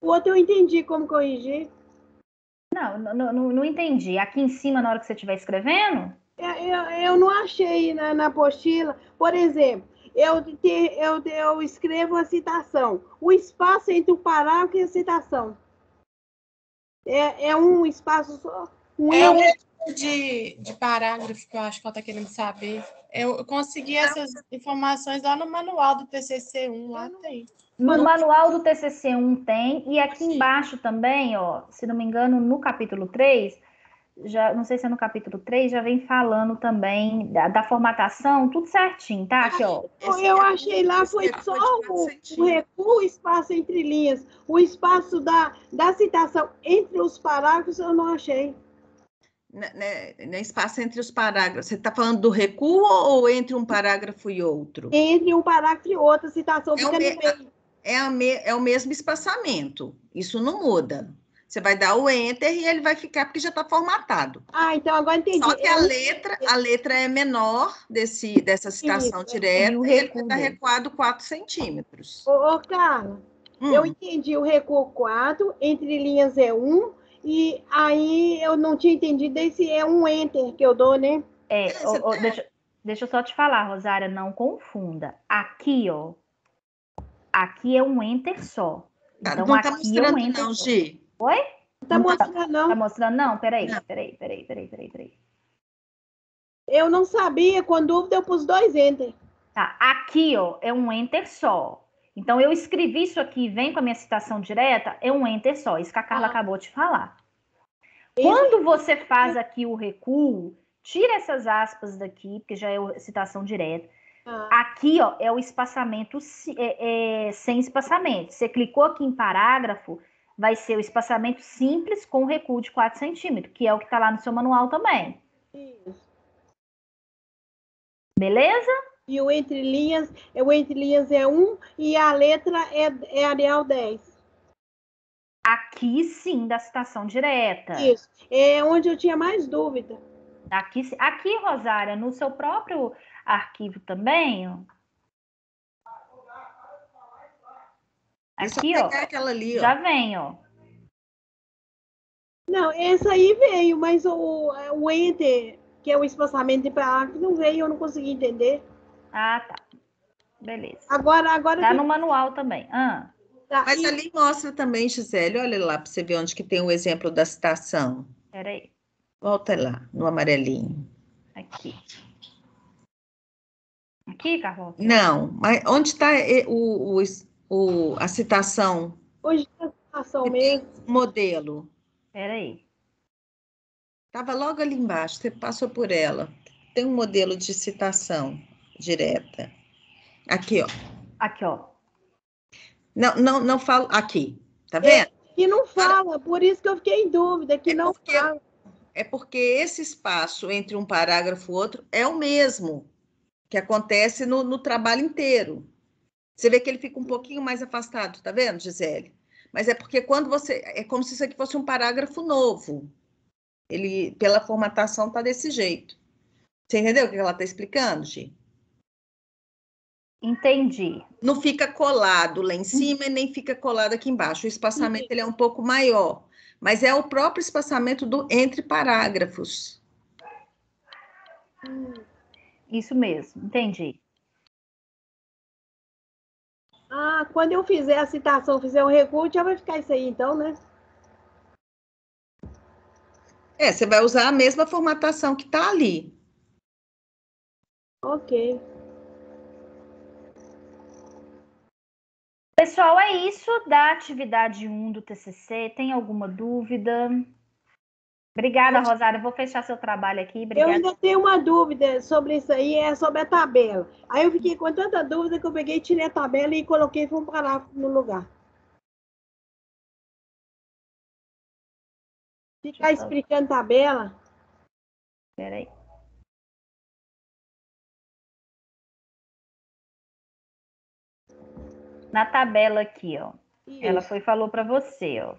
O outro eu entendi como corrigir. Não entendi. Aqui em cima, na hora que você estiver escrevendo? Eu não achei na apostila. Por exemplo, eu escrevo a citação. O espaço entre o parágrafo e a citação. É um espaço só. Um erro de parágrafo que eu acho que ela está querendo saber. Eu consegui essas informações lá no manual do TCC1, lá tem. No manual do TCC1 tem, e aqui embaixo também, se não me engano, no capítulo 3, já, não sei se é no capítulo 3, já vem falando também da formatação, tudo certinho, tá? Aqui, Eu achei lá, foi só o recuo, o espaço entre linhas, o espaço da citação entre os parágrafos, eu não achei. No espaço entre os parágrafos, você está falando do recuo ou entre um parágrafo e outro? Entre um parágrafo e outro, a citação fica no meio. É o mesmo espaçamento, isso não muda. Você vai dar o enter e ele vai ficar porque já está formatado. Então agora entendi. Só que a letra é menor dessa citação direta e ele vai estar recuado 4 centímetros. Ô, Carla, eu entendi o recuo 4, entre linhas é 1, e aí eu não tinha entendido esse é um enter que eu dou, né? Deixa eu só te falar, Rosária, não confunda. Aqui, aqui é um enter só. Então, não aqui tá mostrando, é um enter não, só. Gi. Oi? Tá mostrando, não. Tá mostrando, não? Peraí. Eu não sabia, com dúvida eu pus 2 enter. Tá, aqui, é um enter só. Então, eu escrevi isso aqui, vem com a minha citação direta, é um enter só. Isso que a Carla acabou de falar. Quando você faz aqui o recuo, tira essas aspas daqui, porque já é citação direta. Aqui, é o espaçamento sem espaçamento. Você clicou aqui em parágrafo, vai ser o espaçamento simples com recuo de 4 centímetros, que é o que está lá no seu manual também. Isso. Beleza? E o entre linhas é 1 e a letra é Arial 10. Aqui sim, da citação direta. Isso. É onde eu tinha mais dúvida. Aqui, Rosária, no seu próprio arquivo também, aqui, aquela ali, já vem, Não, essa aí veio, mas o enter, que é o espaçamento de parágrafo, não veio, eu não consegui entender. Ah, tá. Beleza. Agora tá no manual também. Tá, mas ali mostra também, Gisele, olha lá para você ver onde que tem o exemplo da citação. Peraí. Volta lá, no amarelinho. Aqui. Aqui, Carol? Não, mas onde está a citação? Hoje é a citação mesmo. Modelo. Peraí. Estava logo ali embaixo, você passou por ela. Tem um modelo de citação direta. Aqui, ó. Aqui, ó. Não falo aqui, tá vendo? Que não fala, por isso que eu fiquei em dúvida, que não fala. É porque esse espaço entre um parágrafo e outro é o mesmo que acontece no trabalho inteiro. Você vê que ele fica um pouquinho mais afastado, tá vendo, Gisele? Mas é porque quando é como se isso aqui fosse um parágrafo novo. Ele, pela formatação, tá desse jeito. Você entendeu o que ela está explicando, Gi? Entendi. Não fica colado lá em cima e nem fica colado aqui embaixo. O espaçamento ele é um pouco maior, mas é o próprio espaçamento entre parágrafos. Isso mesmo, entendi. Ah, quando eu fizer a citação, fizer o recuo, já vai ficar isso aí, então, né? Você vai usar a mesma formatação que está ali. Ok. Pessoal, é isso da atividade 1 do TCC. Tem alguma dúvida? Obrigada, Rosário. Vou fechar seu trabalho aqui. Obrigada. Eu ainda tenho uma dúvida sobre isso aí, é sobre a tabela. Aí eu fiquei com tanta dúvida que eu peguei, tirei a tabela e coloquei um parágrafo no lugar. Ficar explicando tabela. Espera aí. Na tabela aqui, ó. Isso. Ela falou para você, ó.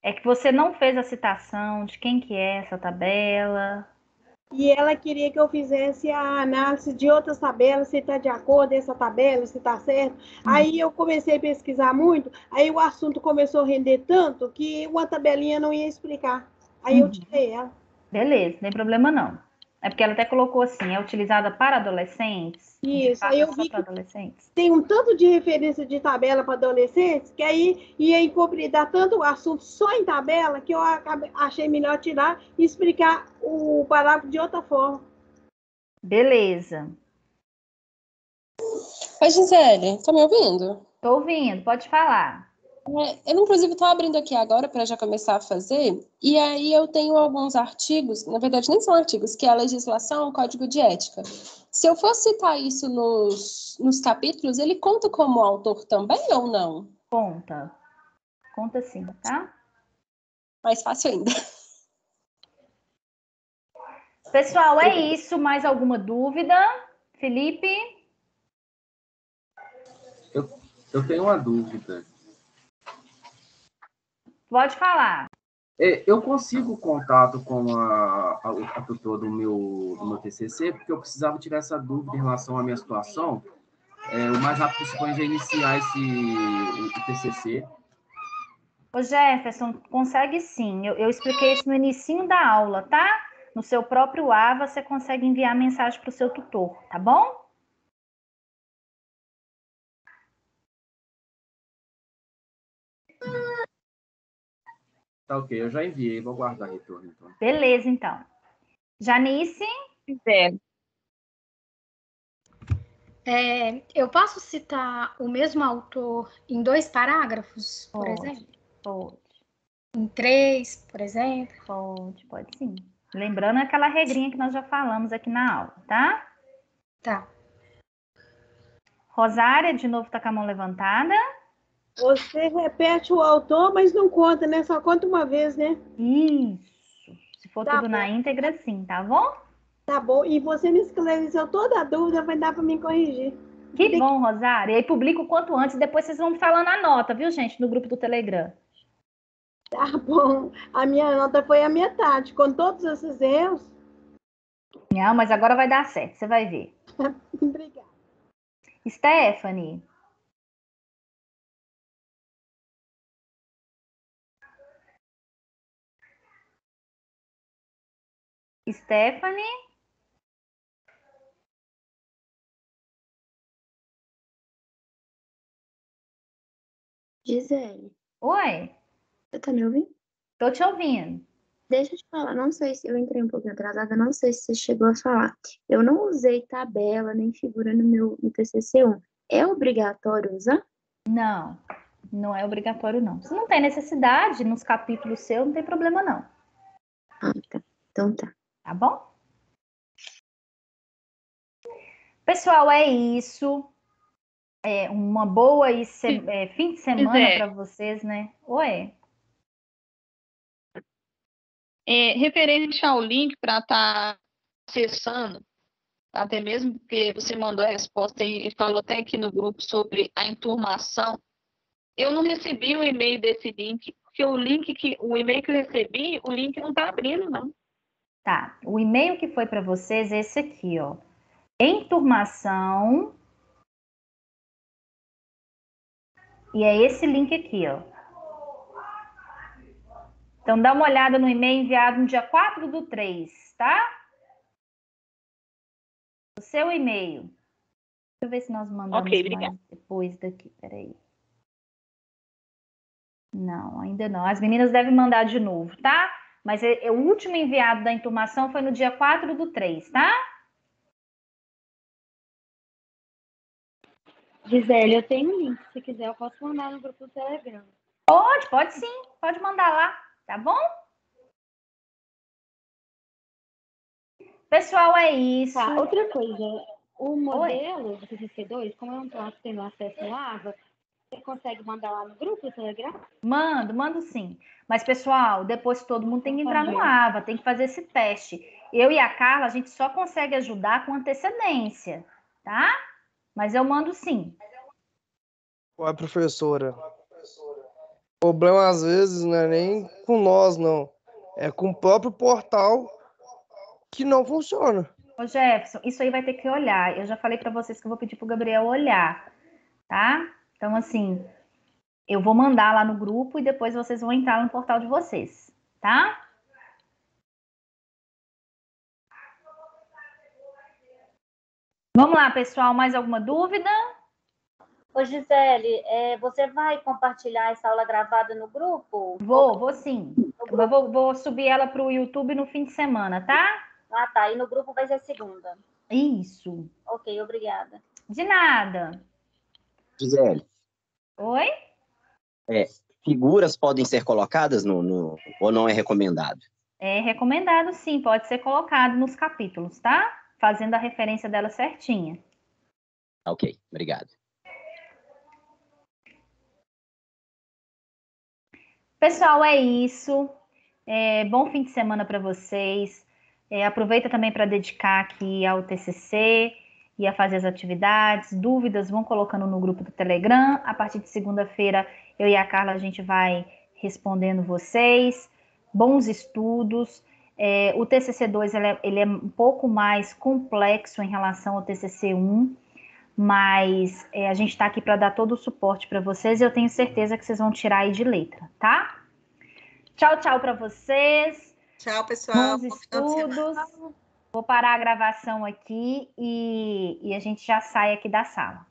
É que você não fez a citação de quem que é essa tabela. E ela queria que eu fizesse a análise de outras tabelas, se está de acordo essa tabela, se está certo. Aí eu comecei a pesquisar muito, aí o assunto começou a render tanto que uma tabelinha não ia explicar. Aí eu tirei ela. Beleza, não tem problema não. É porque ela até colocou assim, é utilizada para adolescentes? Isso, aí eu vi que adolescentes. Tem um tanto de referência de tabela para adolescentes que aí ia encobridar tanto o assunto só em tabela que eu achei melhor tirar e explicar o parágrafo de outra forma. Beleza. Oi, Gisele, tá me ouvindo? Tô ouvindo, pode falar. Eu, inclusive, estou abrindo aqui agora para já começar a fazer, e aí eu tenho alguns artigos, na verdade nem são artigos, que é a legislação, o código de ética. Se eu for citar isso nos capítulos, ele conta como autor também ou não? Conta. Conta sim, tá? Mais fácil ainda. Pessoal, é isso. Mais alguma dúvida? Felipe? Eu tenho uma dúvida. Pode falar. Eu consigo contato com a tutora do meu TCC, porque eu precisava tirar essa dúvida em relação à minha situação. O mais rápido possível já iniciar o TCC. Ô Jefferson, consegue sim. Eu expliquei isso no inicinho da aula, tá? No seu próprio A, você consegue enviar mensagem para o seu tutor, tá bom? Tá ok, eu já enviei, vou guardar retorno então. Beleza, então. Janice? Eu posso citar o mesmo autor em 2 parágrafos, por exemplo? Pode. Em 3, por exemplo? Pode sim. Lembrando aquela regrinha que nós já falamos aqui na aula, tá? Tá. Rosária, de novo, tá com a mão levantada. Você repete o autor, mas não conta, né? Só conta uma vez, né? Isso. Se for tudo na íntegra, sim, tá bom? Tá bom. E você me esclareceu toda a dúvida, vai dar para me corrigir. Que bom, Rosária. E aí publica o quanto antes, depois vocês vão falando a nota, viu, gente? No grupo do Telegram. Tá bom. A minha nota foi a metade, com todos esses erros. Não, mas agora vai dar certo, você vai ver. Obrigada. Stephanie. Stephanie? Gisele. Oi. Você tá me ouvindo? Tô te ouvindo. Deixa eu te falar, não sei se eu entrei um pouquinho atrasada, não sei se você chegou a falar. Eu não usei tabela nem figura no TCC1. É obrigatório usar? Não, não é obrigatório, não. Se não tem necessidade, nos capítulos seus, não tem problema, não. Ah, tá. Então tá. Tá bom? Pessoal, é isso. Uma boa fim de semana para vocês, né? Oi. Referente ao link para estar acessando, até mesmo porque você mandou a resposta e falou até aqui no grupo sobre a enturmação, eu não recebi o e-mail desse link, porque o e-mail que eu recebi, o link não está abrindo, não. Tá, o e-mail que foi para vocês é esse aqui, ó. Enturmação. E é esse link aqui, ó. Então, dá uma olhada no e-mail enviado no dia 4/3, tá? O seu e-mail. Deixa eu ver se nós mandamos mais depois daqui. Peraí. Não, ainda não. As meninas devem mandar de novo, tá? Mas o último enviado da enturmação foi no dia 4/3, tá? Gisele, eu tenho um link. Se quiser, eu posso mandar no grupo do Telegram. Pode sim. Pode mandar lá, tá bom? Pessoal, é isso. Tá, outra coisa. O modelo do TCC2, como eu não estou tendo acesso no AVA, você consegue mandar lá no grupo do Telegram? Mando sim. Mas, pessoal, depois todo mundo tem que entrar no AVA, tem que fazer esse teste. Eu e a Carla, a gente só consegue ajudar com antecedência, tá? Mas eu mando sim. Ué, professora, o problema às vezes não é nem com nós, não. É com o próprio portal que não funciona. Ô, Jefferson, isso aí vai ter que olhar. Eu já falei para vocês que eu vou pedir pro Gabriel olhar, tá? Então, assim, eu vou mandar lá no grupo e depois vocês vão entrar no portal de vocês, tá? Vamos lá, pessoal, mais alguma dúvida? Ô, Gisele, você vai compartilhar essa aula gravada no grupo? Vou sim. Vou subir ela para o YouTube no fim de semana, tá? Ah, tá. E no grupo vai ser segunda. Isso. Ok, obrigada. De nada. Gisele. Oi? Figuras podem ser colocadas ou não é recomendado? É recomendado, sim. Pode ser colocado nos capítulos, tá? Fazendo a referência dela certinha. Ok, obrigado. Pessoal, é isso. Bom fim de semana para vocês. Aproveita também para dedicar aqui ao TCC e a fazer as atividades. Dúvidas, vão colocando no grupo do Telegram. A partir de segunda-feira, eu e a Carla, a gente vai respondendo vocês. Bons estudos. O TCC2, ele é um pouco mais complexo em relação ao TCC1, mas a gente está aqui para dar todo o suporte para vocês e eu tenho certeza que vocês vão tirar aí de letra, tá? Tchau para vocês. Tchau, pessoal. Bons estudos. Vou parar a gravação aqui e a gente já sai aqui da sala.